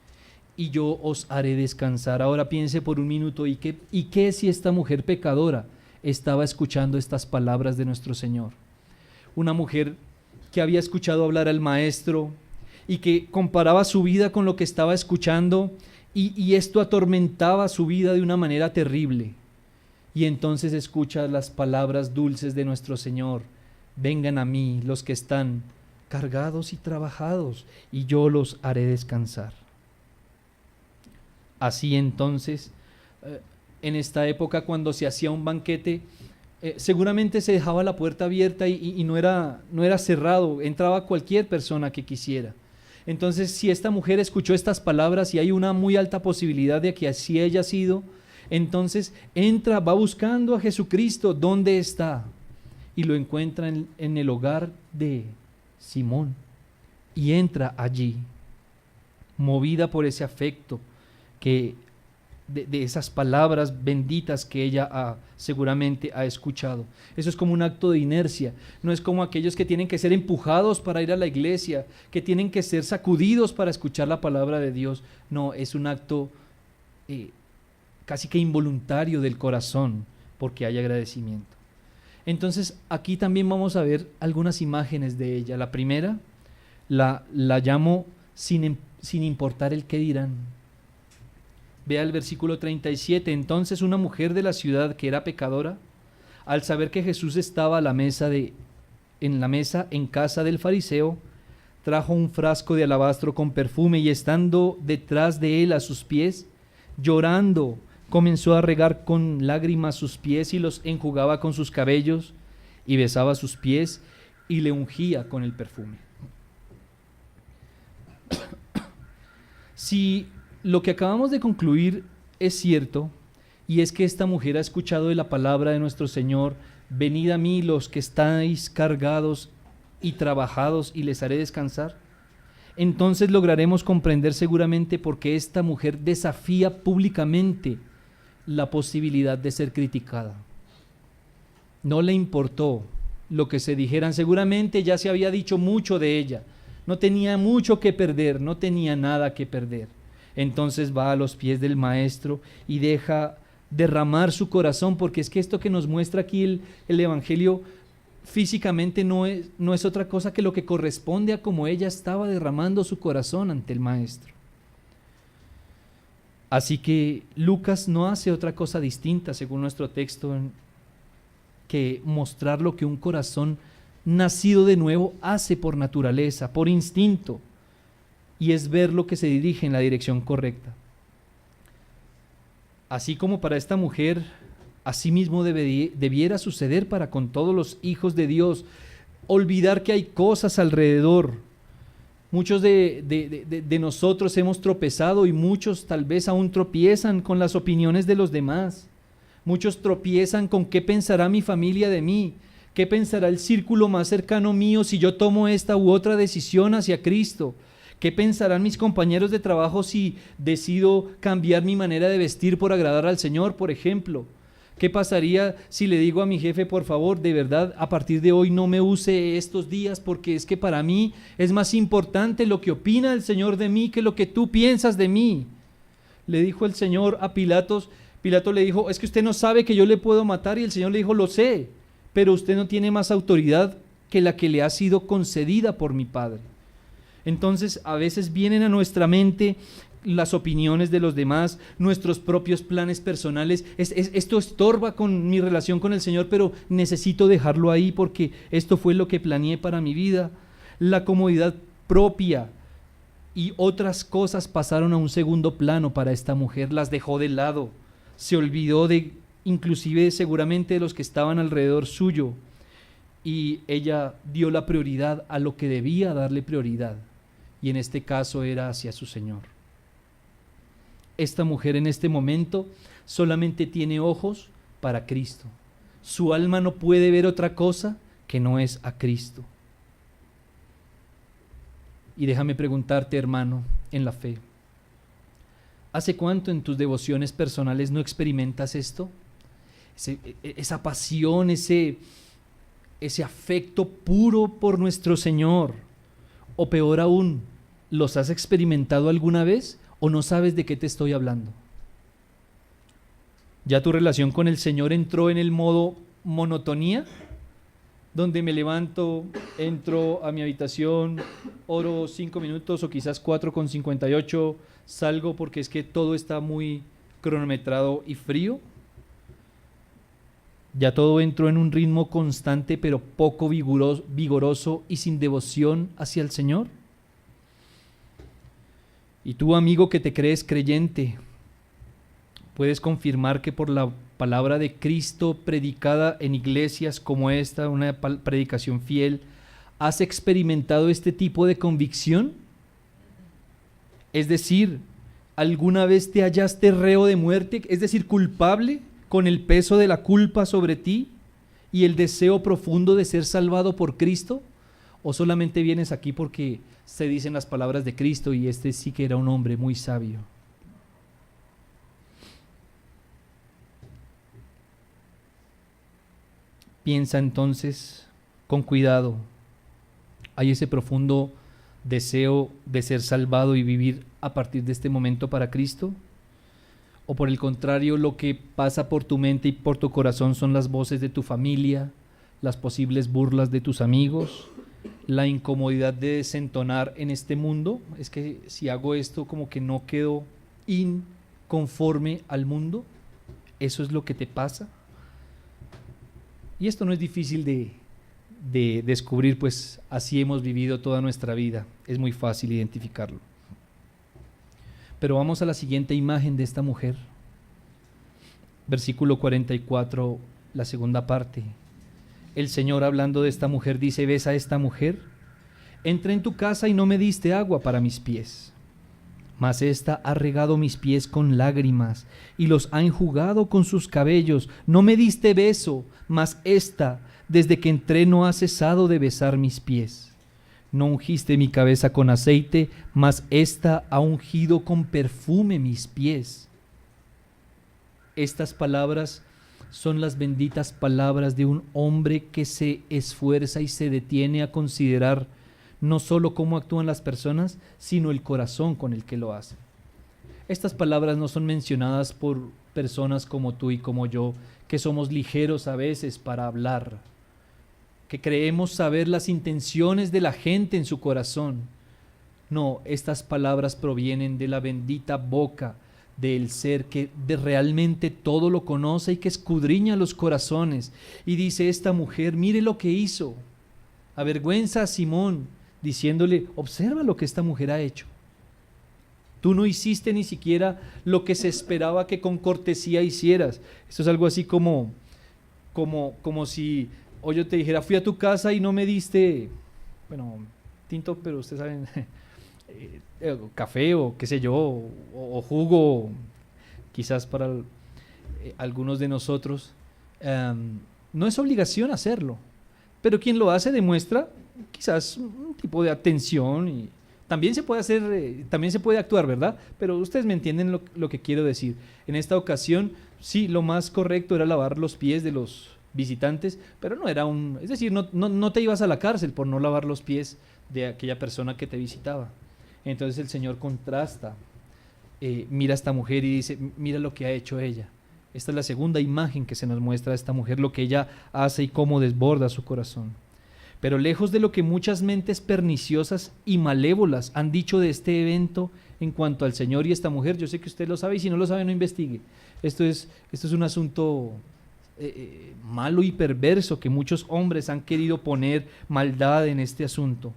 y yo os haré descansar. Ahora piense por un minuto: ¿y qué si esta mujer pecadora estaba escuchando estas palabras de nuestro Señor? Una mujer que había escuchado hablar al Maestro y que comparaba su vida con lo que estaba escuchando, y esto atormentaba su vida de una manera terrible. Y entonces escucha las palabras dulces de nuestro Señor: vengan a mí los que están cargados y trabajados, y yo los haré descansar. Así entonces, en esta época, cuando se hacía un banquete, seguramente se dejaba la puerta abierta y no era cerrado, entraba cualquier persona que quisiera. Entonces, si esta mujer escuchó estas palabras, y hay una muy alta posibilidad de que así haya sido, entonces entra, va buscando a Jesucristo. ¿Dónde está? Y lo encuentra en el hogar de Simón, y entra allí, movida por ese afecto que de esas palabras benditas que ella seguramente ha escuchado. Eso es como un acto de inercia, no es como aquellos que tienen que ser empujados para ir a la iglesia, que tienen que ser sacudidos para escuchar la palabra de Dios. No, es un acto casi que involuntario del corazón, porque hay agradecimiento. Entonces aquí también vamos a ver algunas imágenes de ella. La primera la llamo sin importar el qué dirán. Vea el versículo 37. Entonces una mujer de la ciudad que era pecadora, al saber que Jesús estaba en la mesa en casa del fariseo, trajo un frasco de alabastro con perfume y estando detrás de él a sus pies, llorando, comenzó a regar con lágrimas sus pies y los enjugaba con sus cabellos y besaba sus pies y le ungía con el perfume. Si lo que acabamos de concluir es cierto, y es que esta mujer ha escuchado de la palabra de nuestro Señor: venid a mí los que estáis cargados y trabajados y les haré descansar, entonces lograremos comprender seguramente por qué esta mujer desafía públicamente la posibilidad de ser criticada. No le importó lo que se dijeran, seguramente ya se había dicho mucho de ella, no tenía mucho que perder, no tenía nada que perder. Entonces va a los pies del Maestro y deja derramar su corazón, porque es que esto que nos muestra aquí el Evangelio físicamente no es otra cosa que lo que corresponde a cómo ella estaba derramando su corazón ante el Maestro. Así que Lucas no hace otra cosa distinta, según nuestro texto, que mostrar lo que un corazón nacido de nuevo hace por naturaleza, por instinto, y es ver lo que se dirige en la dirección correcta. Así como para esta mujer, asimismo debiera suceder para con todos los hijos de Dios. Olvidar que hay cosas alrededor. Muchos de nosotros hemos tropezado y muchos tal vez aún tropiezan con las opiniones de los demás. Muchos tropiezan con qué pensará mi familia de mí, qué pensará el círculo más cercano mío si yo tomo esta u otra decisión hacia Cristo. ¿Qué pensarán mis compañeros de trabajo si decido cambiar mi manera de vestir por agradar al Señor, por ejemplo? ¿Qué pasaría si le digo a mi jefe: por favor, de verdad, a partir de hoy no me use estos días, porque es que para mí es más importante lo que opina el Señor de mí que lo que tú piensas de mí? Le dijo el Señor a Pilato le dijo: es que usted no sabe que yo le puedo matar, y el Señor le dijo: lo sé, pero usted no tiene más autoridad que la que le ha sido concedida por mi Padre. Entonces a veces vienen a nuestra mente las opiniones de los demás, nuestros propios planes personales. Esto estorba con mi relación con el Señor, pero necesito dejarlo ahí porque esto fue lo que planeé para mi vida. La comodidad propia y otras cosas pasaron a un segundo plano para esta mujer, las dejó de lado, se olvidó inclusive seguramente de los que estaban alrededor suyo, y ella dio la prioridad a lo que debía darle prioridad, y en este caso era hacia su Señor. Esta mujer en este momento solamente tiene ojos para Cristo. Su alma no puede ver otra cosa que no es a Cristo. Y déjame preguntarte, hermano, en la fe, ¿hace cuánto en tus devociones personales no experimentas esto? Esa pasión, ese afecto puro por nuestro Señor. O peor aún, ¿los has experimentado alguna vez o no sabes de qué te estoy hablando? ¿Ya tu relación con el Señor entró en el modo monotonía? Donde me levanto, entro a mi habitación, oro 5 minutos o quizás 4:58, salgo porque es que todo está muy cronometrado y frío. Ya todo entró en un ritmo constante pero poco vigoroso y sin devoción hacia el Señor. Y tú, amigo que te crees creyente, puedes confirmar que por la palabra de Cristo predicada en iglesias como esta, una predicación fiel, ¿has experimentado este tipo de convicción? Es decir, ¿alguna vez te hallaste reo de muerte, es decir, culpable, con el peso de la culpa sobre ti y el deseo profundo de ser salvado por Cristo? ¿O solamente vienes aquí porque se dicen las palabras de Cristo y este sí que era un hombre muy sabio? Piensa entonces con cuidado. ¿Hay ese profundo deseo de ser salvado y vivir a partir de este momento para Cristo? ¿O por el contrario, lo que pasa por tu mente y por tu corazón son las voces de tu familia, las posibles burlas de tus amigos, la incomodidad de desentonar en este mundo? Es que si hago esto, como que no quedo inconforme al mundo. ¿Eso es lo que te pasa? Y esto no es difícil de descubrir, pues así hemos vivido toda nuestra vida. Es muy fácil identificarlo. Pero vamos a la siguiente imagen de esta mujer. Versículo 44, la segunda parte. El Señor, hablando de esta mujer, dice: ¿ves a esta mujer? Entré en tu casa y no me diste agua para mis pies, mas ésta ha regado mis pies con lágrimas y los ha enjugado con sus cabellos. No me diste beso, mas ésta, desde que entré, no ha cesado de besar mis pies. No ungiste mi cabeza con aceite, mas ésta ha ungido con perfume mis pies. Estas palabras son las benditas palabras de un hombre que se esfuerza y se detiene a considerar no solo cómo actúan las personas, sino el corazón con el que lo hacen. Estas palabras no son mencionadas por personas como tú y como yo, que somos ligeros a veces para hablar, que creemos saber las intenciones de la gente en su corazón. No, estas palabras provienen de la bendita boca del ser que realmente todo lo conoce y que escudriña los corazones. Y dice esta mujer: mire lo que hizo. Avergüenza a Simón, diciéndole: observa lo que esta mujer ha hecho. Tú no hiciste ni siquiera lo que se esperaba que con cortesía hicieras. Esto es algo así como si hoy yo te dijera: fui a tu casa y no me diste, bueno, tinto, pero ustedes saben, café o qué sé yo, o jugo, quizás para algunos de nosotros. No es obligación hacerlo, pero quien lo hace demuestra quizás un tipo de atención, y también se puede hacer, también se puede actuar, ¿verdad? Pero ustedes me entienden lo que quiero decir. En esta ocasión, sí, lo más correcto era lavar los pies de los visitantes, pero no era es decir, no te ibas a la cárcel por no lavar los pies de aquella persona que te visitaba. Entonces el Señor contrasta, mira a esta mujer y dice: mira lo que ha hecho ella. Esta es la segunda imagen que se nos muestra de esta mujer, lo que ella hace y cómo desborda su corazón. Pero lejos de lo que muchas mentes perniciosas y malévolas han dicho de este evento en cuanto al Señor y esta mujer, yo sé que usted lo sabe, y si no lo sabe, no investigue. Esto es un asunto malo y perverso, que muchos hombres han querido poner maldad en este asunto.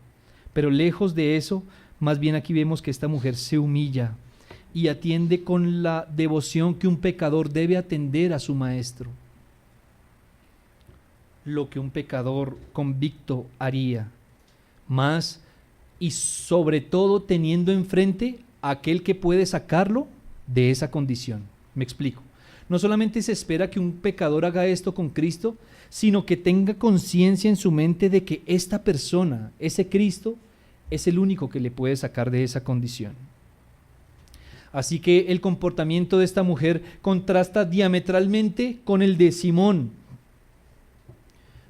Pero lejos de eso, más bien aquí vemos que esta mujer se humilla y atiende con la devoción que un pecador debe atender a su maestro. Lo que un pecador convicto haría, más y sobre todo teniendo enfrente a aquel que puede sacarlo de esa condición. Me explico. No solamente se espera que un pecador haga esto con Cristo, sino que tenga conciencia en su mente de que esta persona, ese Cristo, es el único que le puede sacar de esa condición. Así que el comportamiento de esta mujer contrasta diametralmente con el de Simón.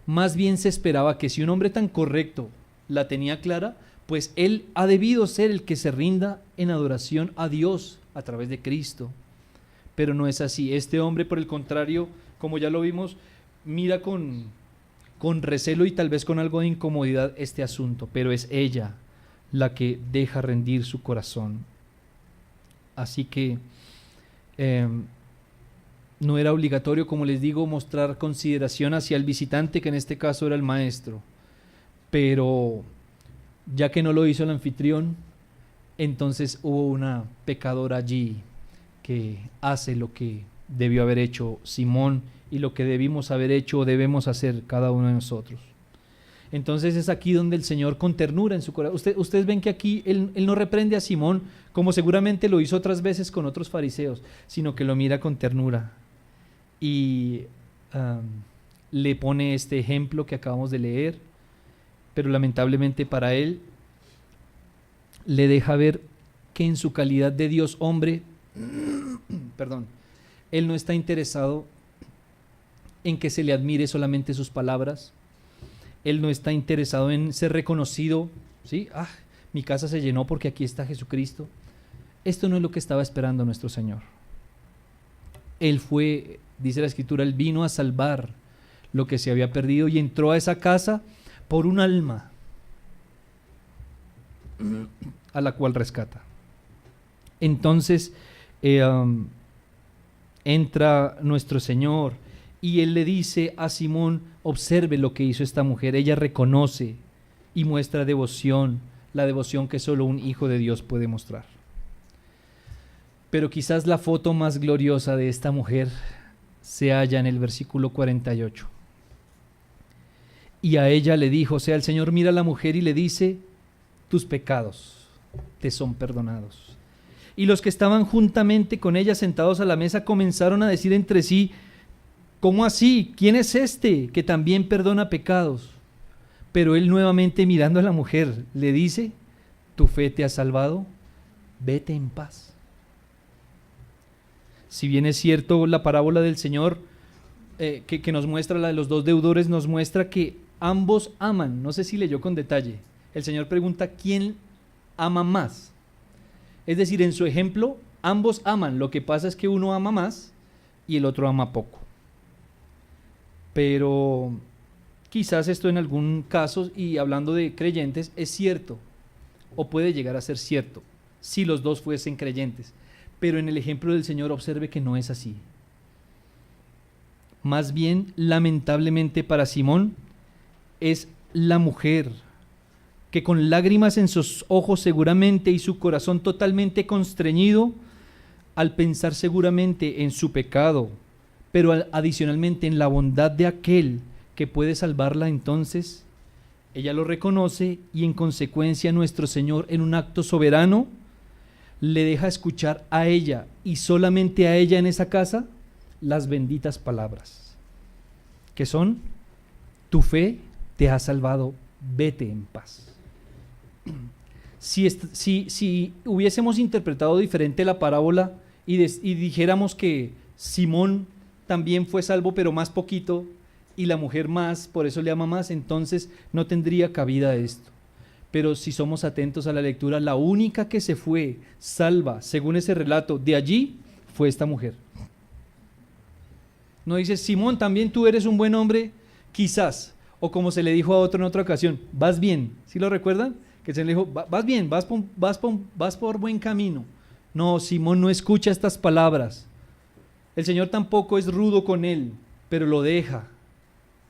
Más bien se esperaba que si un hombre tan correcto la tenía clara, pues él ha debido ser el que se rinda en adoración a Dios a través de Cristo. Pero no es así. Este hombre, por el contrario, como ya lo vimos, mira con recelo y tal vez con algo de incomodidad este asunto, pero es ella la que deja rendir su corazón. Así que no era obligatorio, como les digo, mostrar consideración hacia el visitante, que en este caso era el maestro. Pero ya que no lo hizo el anfitrión, entonces hubo una pecadora allí que hace lo que debió haber hecho Simón y lo que debimos haber hecho o debemos hacer cada uno de nosotros. Entonces es aquí donde el Señor, con ternura en su corazón, ustedes ven que aquí él no reprende a Simón como seguramente lo hizo otras veces con otros fariseos, sino que lo mira con ternura y le pone este ejemplo que acabamos de leer, pero lamentablemente para él le deja ver que en su calidad de Dios hombre, él no está interesado en que se le admire solamente sus palabras. Él no está interesado en ser reconocido, ¿sí? Mi casa se llenó porque aquí está Jesucristo. Esto no es lo que estaba esperando nuestro Señor. Él fue, dice la Escritura, Él vino a salvar lo que se había perdido y entró a esa casa por un alma a la cual rescata. Entonces entra nuestro Señor y Él le dice a Simón: observe lo que hizo esta mujer. Ella reconoce y muestra devoción, la devoción que solo un hijo de Dios puede mostrar. Pero quizás la foto más gloriosa de esta mujer se halla en el versículo 48. Y a ella le dijo, o sea, el Señor mira a la mujer y le dice: tus pecados te son perdonados. Y los que estaban juntamente con ella sentados a la mesa comenzaron a decir entre sí: ¿cómo así? ¿Quién es este que también perdona pecados? Pero él, nuevamente mirando a la mujer, le dice: tu fe te ha salvado, vete en paz. Si bien es cierto, la parábola del Señor que nos muestra, la de los dos deudores, nos muestra que ambos aman. No sé si leyó con detalle. El Señor pregunta: ¿quién ama más? Es decir, en su ejemplo, ambos aman. Lo que pasa es que uno ama más y el otro ama poco. Pero quizás esto en algún caso, y hablando de creyentes, es cierto, o puede llegar a ser cierto, si los dos fuesen creyentes. Pero en el ejemplo del Señor observe que no es así. Más bien, lamentablemente para Simón, es la mujer que con lágrimas en sus ojos seguramente y su corazón totalmente constreñido, al pensar seguramente en su pecado, pero adicionalmente en la bondad de aquel que puede salvarla, entonces ella lo reconoce y en consecuencia nuestro Señor, en un acto soberano, le deja escuchar a ella y solamente a ella en esa casa las benditas palabras, que son: tu fe te ha salvado, vete en paz. Si hubiésemos interpretado diferente la parábola y dijéramos que Simón también fue salvo pero más poquito y la mujer más, por eso le ama más, entonces no tendría cabida esto. Pero si somos atentos a la lectura, la única que se fue salva, según ese relato, de allí fue esta mujer. No dice: Simón, también tú eres un buen hombre, quizás. O como se le dijo a otro en otra ocasión: vas bien. ¿Sí lo recuerdan? Que se le dijo: vas bien, vas por buen camino. No, Simón no escucha estas palabras. El Señor tampoco es rudo con él, pero lo deja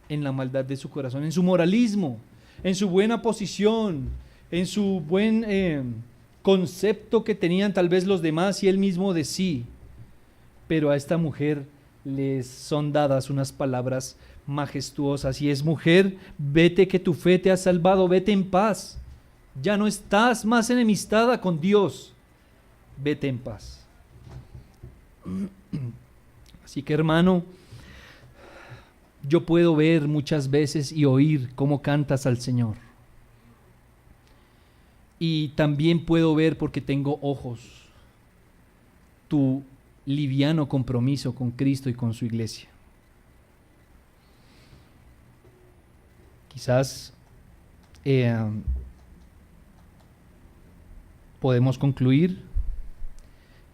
en la maldad de su corazón, en su moralismo, en su buena posición, en su buen concepto que tenían tal vez los demás y él mismo de sí. Pero a esta mujer les son dadas unas palabras majestuosas, y es: mujer, vete, que tu fe te ha salvado, vete en paz. Ya no estás más enemistada con Dios, vete en paz. Así que, hermano, yo puedo ver muchas veces y oír cómo cantas al Señor. Y también puedo ver, porque tengo ojos, tu liviano compromiso con Cristo y con su iglesia. Quizás podemos concluir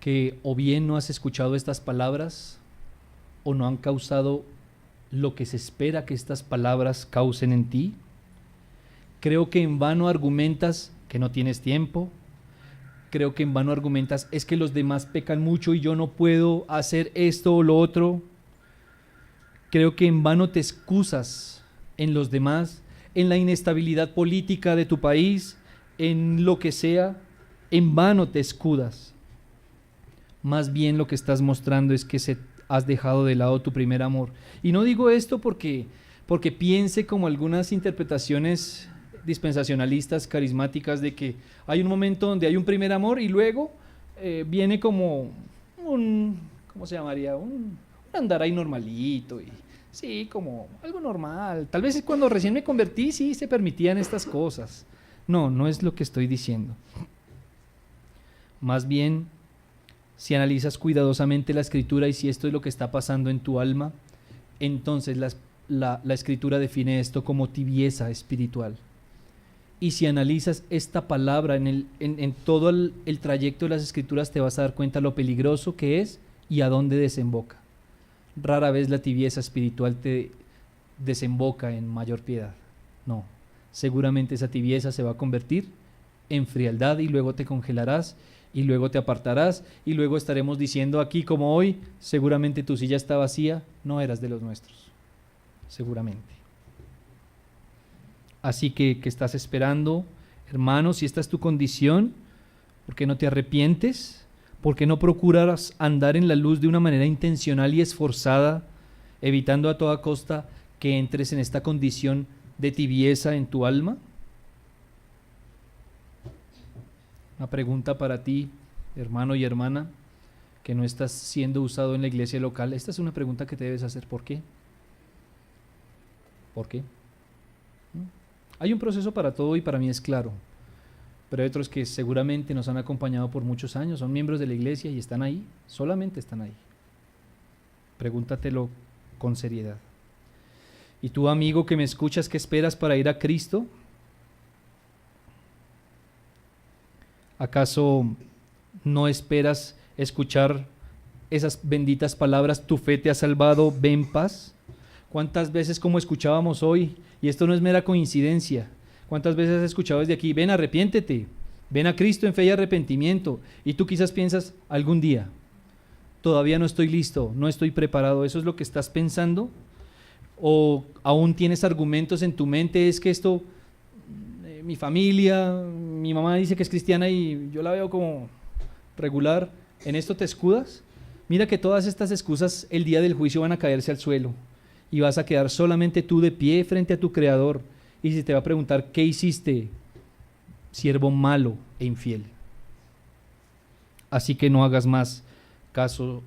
que o bien no has escuchado estas palabras o no han causado lo que se espera que estas palabras causen en ti. Creo que en vano argumentas que no tienes tiempo. Creo que en vano argumentas: es que los demás pecan mucho y yo no puedo hacer esto o lo otro. Creo que en vano te excusas en los demás, en la inestabilidad política de tu país, en lo que sea. En vano te escudas. Más bien lo que estás mostrando es que has dejado de lado tu primer amor. Y no digo esto porque piense como algunas interpretaciones dispensacionalistas, carismáticas, de que hay un momento donde hay un primer amor y luego viene como ¿cómo se llamaría? Un andar ahí normalito, y sí, como algo normal. Tal vez cuando recién me convertí sí se permitían estas cosas. No, no es lo que estoy diciendo. Más bien, si analizas cuidadosamente la Escritura y si esto es lo que está pasando en tu alma, entonces la Escritura define esto como tibieza espiritual. Y si analizas esta palabra en todo el trayecto de las Escrituras, te vas a dar cuenta lo peligroso que es y a dónde desemboca. Rara vez la tibieza espiritual te desemboca en mayor piedad. No, seguramente esa tibieza se va a convertir en frialdad y luego te congelarás y luego te apartarás y luego estaremos diciendo aquí como hoy, seguramente tu silla está vacía, no eras de los nuestros, seguramente. Así que, ¿qué estás esperando, hermano? Si esta es tu condición, ¿por qué no te arrepientes? ¿Por qué no procuras andar en la luz de una manera intencional y esforzada, evitando a toda costa que entres en esta condición de tibieza en tu alma? Una pregunta para ti, hermano y hermana, que no estás siendo usado en la iglesia local. Esta es una pregunta que te debes hacer. ¿Por qué? ¿Por qué? Hay un proceso para todo y para mí es claro, pero hay otros que seguramente nos han acompañado por muchos años, son miembros de la iglesia y están ahí, solamente están ahí. Pregúntatelo con seriedad. ¿Y tú, amigo que me escuchas, qué esperas para ir a Cristo? ¿Acaso no esperas escuchar esas benditas palabras, tu fe te ha salvado, ve en paz? ¿Cuántas veces, como escuchábamos hoy, y esto no es mera coincidencia, cuántas veces has escuchado desde aquí, ven, arrepiéntete, ven a Cristo en fe y arrepentimiento, y tú quizás piensas, algún día, todavía no estoy listo, no estoy preparado, ¿eso es lo que estás pensando? ¿O aún tienes argumentos en tu mente, es que esto, mi familia, mi mamá dice que es cristiana y yo la veo como regular, ¿en esto te escudas? Mira que todas estas excusas el día del juicio van a caerse al suelo y vas a quedar solamente tú de pie frente a tu Creador y se te va a preguntar, ¿qué hiciste, siervo malo e infiel? Así que no hagas más caso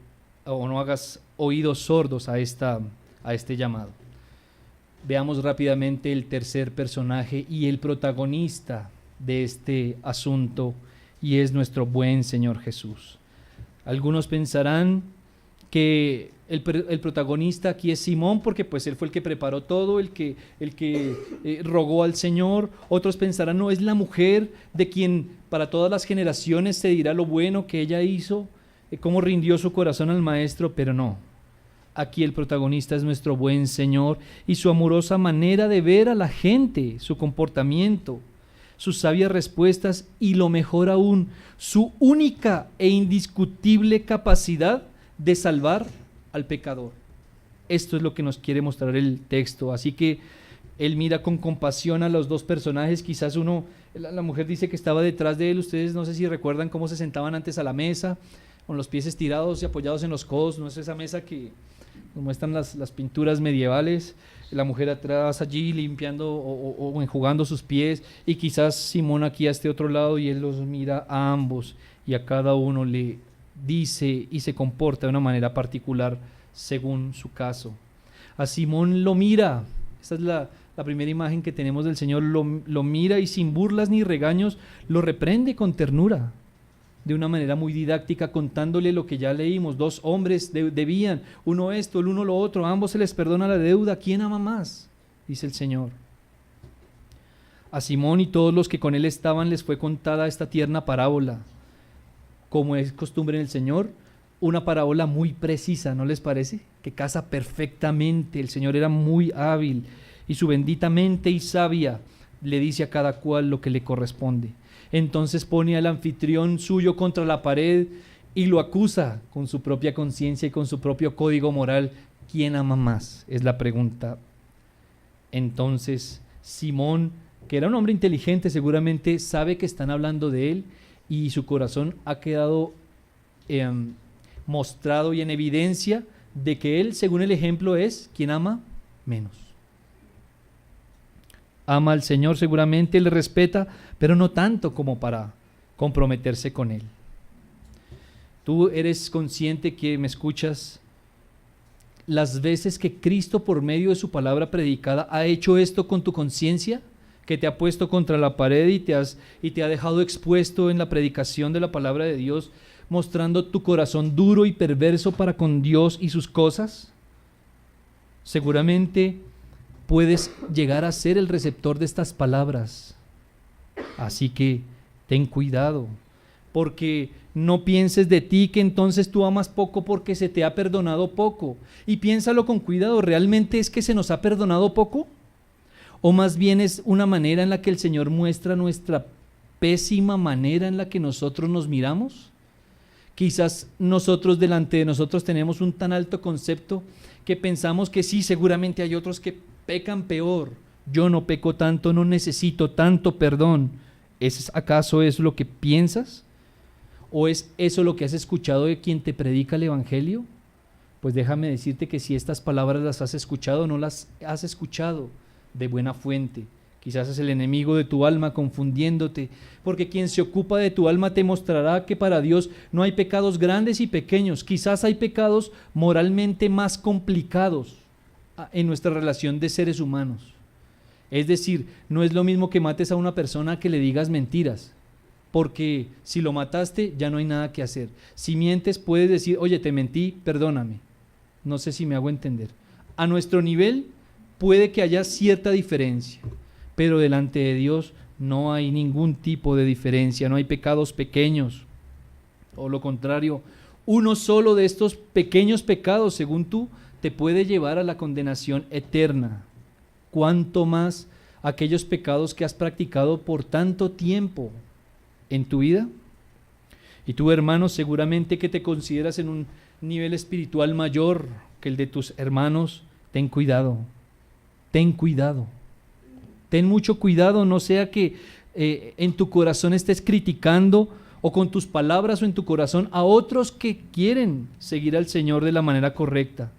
o no hagas oídos sordos a este llamado. Veamos rápidamente el tercer personaje y el protagonista de este asunto, y es nuestro buen Señor Jesús. Algunos pensarán que el protagonista aquí es Simón, porque pues él fue el que preparó todo, el que rogó al Señor. Otros pensarán, no, es la mujer de quien para todas las generaciones se dirá lo bueno que ella hizo, cómo rindió su corazón al Maestro, pero no. Aquí el protagonista es nuestro buen Señor y su amorosa manera de ver a la gente, su comportamiento, sus sabias respuestas y lo mejor aún, su única e indiscutible capacidad de salvar al pecador. Esto es lo que nos quiere mostrar el texto. Así que él mira con compasión a los dos personajes. Quizás la mujer dice que estaba detrás de él. Ustedes no sé si recuerdan cómo se sentaban antes a la mesa, con los pies estirados y apoyados en los codos. No es esa mesa que nos muestran las pinturas medievales, la mujer atrás allí limpiando o enjugando sus pies, y quizás Simón aquí a este otro lado, y él los mira a ambos y a cada uno le dice y se comporta de una manera particular según su caso. A Simón lo mira, esta es la primera imagen que tenemos del Señor, lo mira y sin burlas ni regaños lo reprende con ternura, de una manera muy didáctica, contándole lo que ya leímos. Dos hombres debían, uno esto, el uno lo otro, a ambos se les perdona la deuda. ¿Quién ama más?, dice el Señor. A Simón y todos los que con él estaban les fue contada esta tierna parábola. Como es costumbre en el Señor, una parábola muy precisa, ¿no les parece? Que casa perfectamente. El Señor era muy hábil y su bendita mente y sabia le dice a cada cual lo que le corresponde. Entonces pone al anfitrión suyo contra la pared y lo acusa con su propia conciencia y con su propio código moral. ¿Quién ama más?, es la pregunta. Entonces Simón, que era un hombre inteligente, seguramente sabe que están hablando de él y su corazón ha quedado mostrado y en evidencia de que él, según el ejemplo, es quien ama menos. Ama al Señor, seguramente le respeta, pero no tanto como para comprometerse con él. Tú eres consciente, que me escuchas, las veces que Cristo por medio de su palabra predicada ha hecho esto con tu conciencia, que te ha puesto contra la pared y te ha dejado expuesto en la predicación de la palabra de Dios, mostrando tu corazón duro y perverso para con Dios y sus cosas. seguramente puedes llegar a ser el receptor de estas palabras. Así que ten cuidado, porque no pienses de ti que entonces tú amas poco porque se te ha perdonado poco. Y piénsalo con cuidado, ¿realmente es que se nos ha perdonado poco? ¿O más bien es una manera en la que el Señor muestra nuestra pésima manera en la que nosotros nos miramos? Quizás nosotros delante de nosotros tenemos un tan alto concepto que pensamos que sí, seguramente hay otros que pecan peor. Yo no peco tanto, no necesito tanto perdón. ¿Acaso es lo que piensas? ¿O es eso lo que has escuchado de quien te predica el Evangelio? Pues déjame decirte que si estas palabras las has escuchado, no las has escuchado de buena fuente. Quizás es el enemigo de tu alma confundiéndote, porque quien se ocupa de tu alma te mostrará que para Dios no hay pecados grandes y pequeños. Quizás hay pecados moralmente más complicados en nuestra relación de seres humanos. Es decir, no es lo mismo que mates a una persona que le digas mentiras, porque si lo mataste ya no hay nada que hacer. Si mientes puedes decir, oye, te mentí, perdóname. No sé si me hago entender. A nuestro nivel puede que haya cierta diferencia, pero delante de Dios no hay ningún tipo de diferencia, no hay pecados pequeños. O lo contrario, uno solo de estos pequeños pecados, según tú, te puede llevar a la condenación eterna. ¿Cuánto más aquellos pecados que has practicado por tanto tiempo en tu vida? Y tú, hermano, seguramente que te consideras en un nivel espiritual mayor que el de tus hermanos, ten cuidado, ten cuidado. Ten mucho cuidado, no sea que en tu corazón estés criticando o con tus palabras o en tu corazón a otros que quieren seguir al Señor de la manera correcta.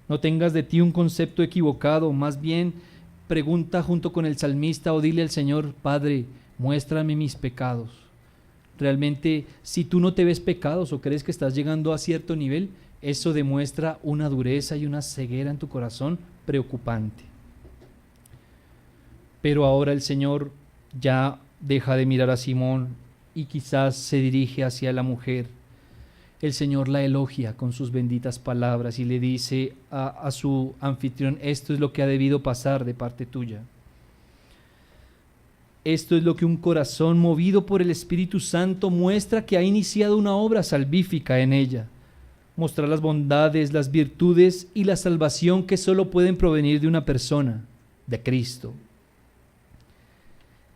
No tengas de ti un concepto equivocado, más bien pregunta junto con el salmista o dile al Señor, Padre, muéstrame mis pecados. Realmente, si tú no te ves pecados o crees que estás llegando a cierto nivel, eso demuestra una dureza y una ceguera en tu corazón preocupante. Pero ahora el Señor ya deja de mirar a Simón y quizás se dirige hacia la mujer. El Señor la elogia con sus benditas palabras y le dice a su anfitrión, esto es lo que ha debido pasar de parte tuya. Esto es lo que un corazón movido por el Espíritu Santo muestra que ha iniciado una obra salvífica en ella. Mostrar las bondades, las virtudes y la salvación que solo pueden provenir de una persona, de Cristo.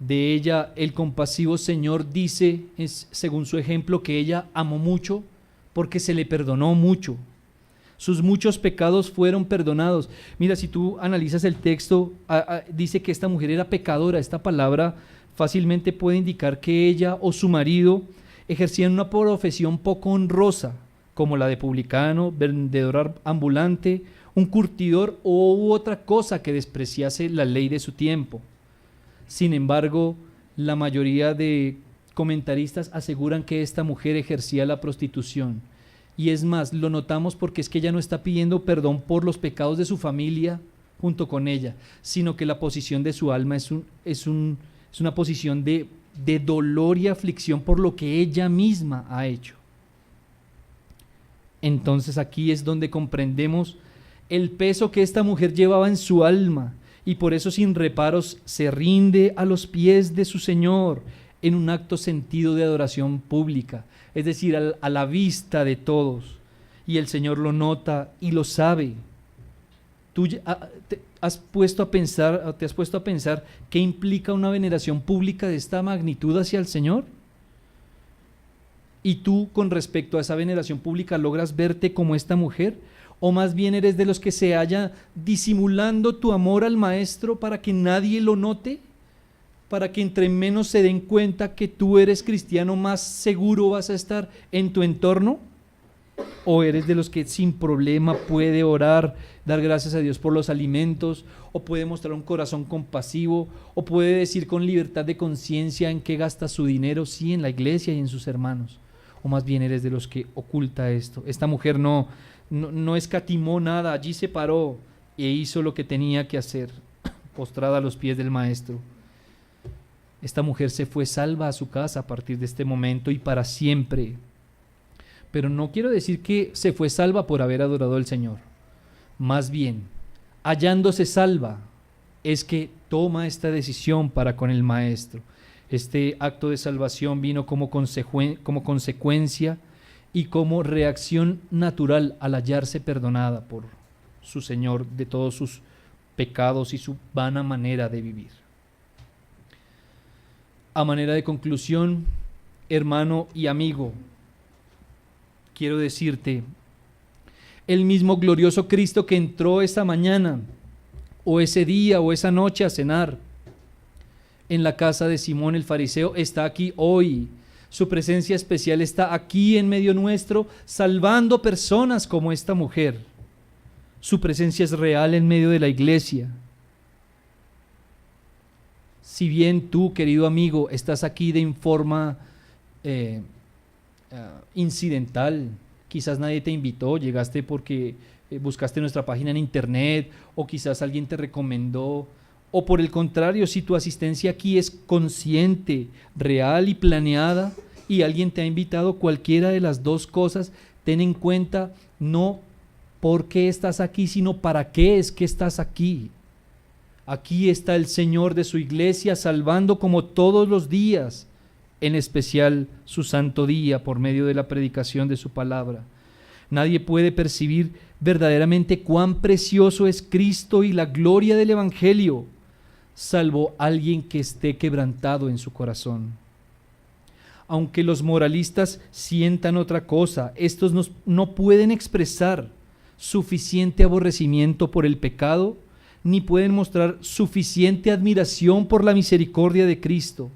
De ella el compasivo Señor dice, según su ejemplo, que ella amó mucho porque se le perdonó mucho. Sus muchos pecados fueron perdonados. Mira, si tú analizas el texto, dice que esta mujer era pecadora. Esta palabra fácilmente puede indicar que ella o su marido ejercían una profesión poco honrosa, como la de publicano, vendedor ambulante, un curtidor u otra cosa que despreciase la ley de su tiempo. Sin embargo, la mayoría de comentaristas aseguran que esta mujer ejercía la prostitución. Y es más, lo notamos porque es que ella no está pidiendo perdón por los pecados de su familia junto con ella, sino que la posición de su alma es una posición de dolor y aflicción por lo que ella misma ha hecho. Entonces aquí es donde comprendemos el peso que esta mujer llevaba en su alma y por eso sin reparos se rinde a los pies de su Señor en un acto sentido de adoración pública, es decir, a la vista de todos, y el Señor lo nota y lo sabe. ¿Tú te has puesto a pensar qué implica una veneración pública de esta magnitud hacia el Señor? ¿Y tú con respecto a esa veneración pública logras verte como esta mujer? ¿O más bien eres de los que se halla disimulando tu amor al Maestro para que nadie lo note? Para que entre menos se den cuenta que tú eres cristiano, más seguro vas a estar en tu entorno. ¿O eres de los que sin problema puede orar, dar gracias a Dios por los alimentos, o puede mostrar un corazón compasivo, o puede decir con libertad de conciencia en qué gasta su dinero, sí, en la iglesia y en sus hermanos? ¿O más bien eres de los que oculta esto? Esta mujer no escatimó nada, allí se paró e hizo lo que tenía que hacer, postrada a los pies del Maestro. Esta mujer se fue salva a su casa a partir de este momento y para siempre. Pero no quiero decir que se fue salva por haber adorado al Señor. Más bien, hallándose salva, es que toma esta decisión para con el Maestro. Este acto de salvación vino como consecuencia y como reacción natural al hallarse perdonada por su Señor de todos sus pecados y su vana manera de vivir. A manera de conclusión, hermano y amigo, quiero decirte, el mismo glorioso Cristo que entró esa mañana, o ese día, o esa noche a cenar en la casa de Simón el fariseo, está aquí hoy. Su presencia especial está aquí en medio nuestro, salvando personas como esta mujer. Su presencia es real en medio de la iglesia. Si bien tú, querido amigo, estás aquí de forma incidental, quizás nadie te invitó, llegaste porque buscaste nuestra página en internet, o quizás alguien te recomendó, o por el contrario, si tu asistencia aquí es consciente, real y planeada, y alguien te ha invitado, cualquiera de las dos cosas, ten en cuenta no por qué estás aquí, sino para qué es que estás aquí. Aquí está el Señor de su iglesia salvando como todos los días, en especial su santo día por medio de la predicación de su palabra. Nadie puede percibir verdaderamente cuán precioso es Cristo y la gloria del Evangelio, salvo alguien que esté quebrantado en su corazón. Aunque los moralistas sientan otra cosa, estos no pueden expresar suficiente aborrecimiento por el pecado, ni pueden mostrar suficiente admiración por la misericordia de Cristo.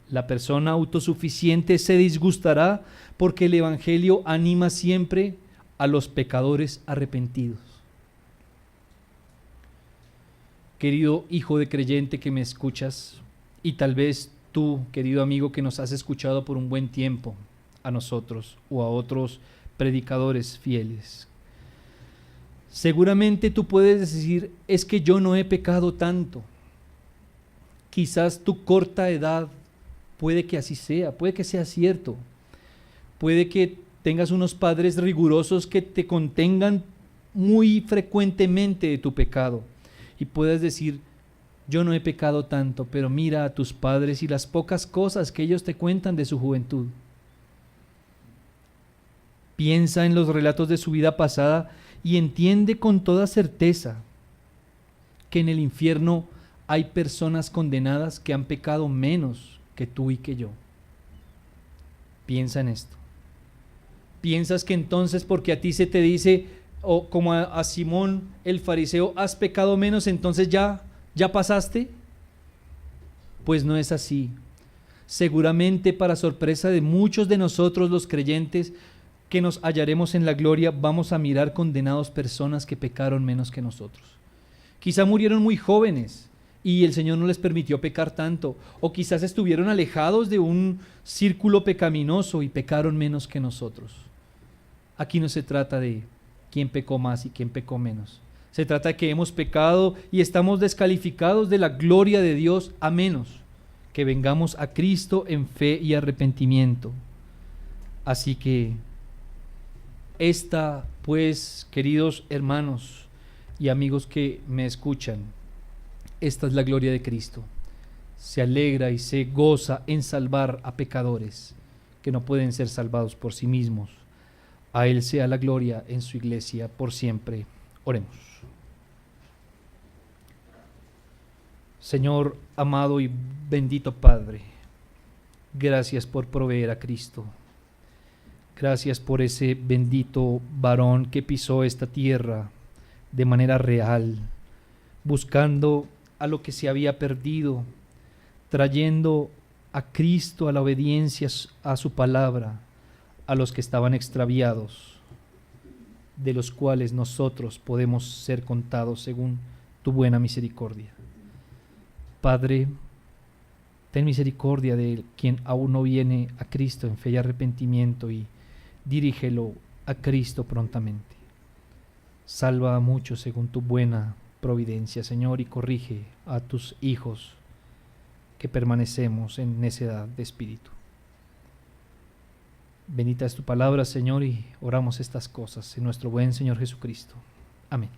La persona autosuficiente se disgustará porque el Evangelio anima siempre a los pecadores arrepentidos. Querido hijo de creyente que me escuchas, y tal vez tú, querido amigo que nos has escuchado por un buen tiempo, a nosotros o a otros predicadores fieles, seguramente tú puedes decir, es que yo no he pecado tanto. Quizás tu corta edad, puede que así sea, puede que sea cierto. Puede que tengas unos padres rigurosos que te contengan muy frecuentemente de tu pecado. Y puedas decir, yo no he pecado tanto, pero mira a tus padres y las pocas cosas que ellos te cuentan de su juventud. Piensa en los relatos de su vida pasada y entiende con toda certeza que en el infierno hay personas condenadas que han pecado menos que tú y que yo. Piensa en esto. ¿Piensas que entonces porque a ti se te dice, o como a Simón el fariseo, has pecado menos, entonces ya pasaste? Pues no es así. Seguramente, para sorpresa de muchos de nosotros los creyentes que nos hallaremos en la gloria, vamos a mirar condenados personas que pecaron menos que nosotros. Quizá murieron muy jóvenes y el Señor no les permitió pecar tanto, o quizás estuvieron alejados de un círculo pecaminoso y pecaron menos que nosotros. Aquí no se trata de quién pecó más y quién pecó menos. Se trata de que hemos pecado y estamos descalificados de la gloria de Dios, a menos que vengamos a Cristo en fe y arrepentimiento. Así que esta, pues, queridos hermanos y amigos que me escuchan, esta es la gloria de Cristo. Se alegra y se goza en salvar a pecadores que no pueden ser salvados por sí mismos. A Él sea la gloria en su iglesia por siempre. Oremos. Señor amado y bendito Padre, gracias por proveer a Cristo. Gracias por ese bendito varón que pisó esta tierra de manera real, buscando a lo que se había perdido, trayendo a Cristo a la obediencia a su palabra, a los que estaban extraviados, de los cuales nosotros podemos ser contados según tu buena misericordia. Padre, ten misericordia de quien aún no viene a Cristo en fe y arrepentimiento, y dirígelo a Cristo prontamente. Salva a muchos según tu buena providencia, Señor, y corrige a tus hijos que permanecemos en necedad de espíritu. Bendita es tu palabra, Señor, y oramos estas cosas en nuestro buen Señor Jesucristo. Amén.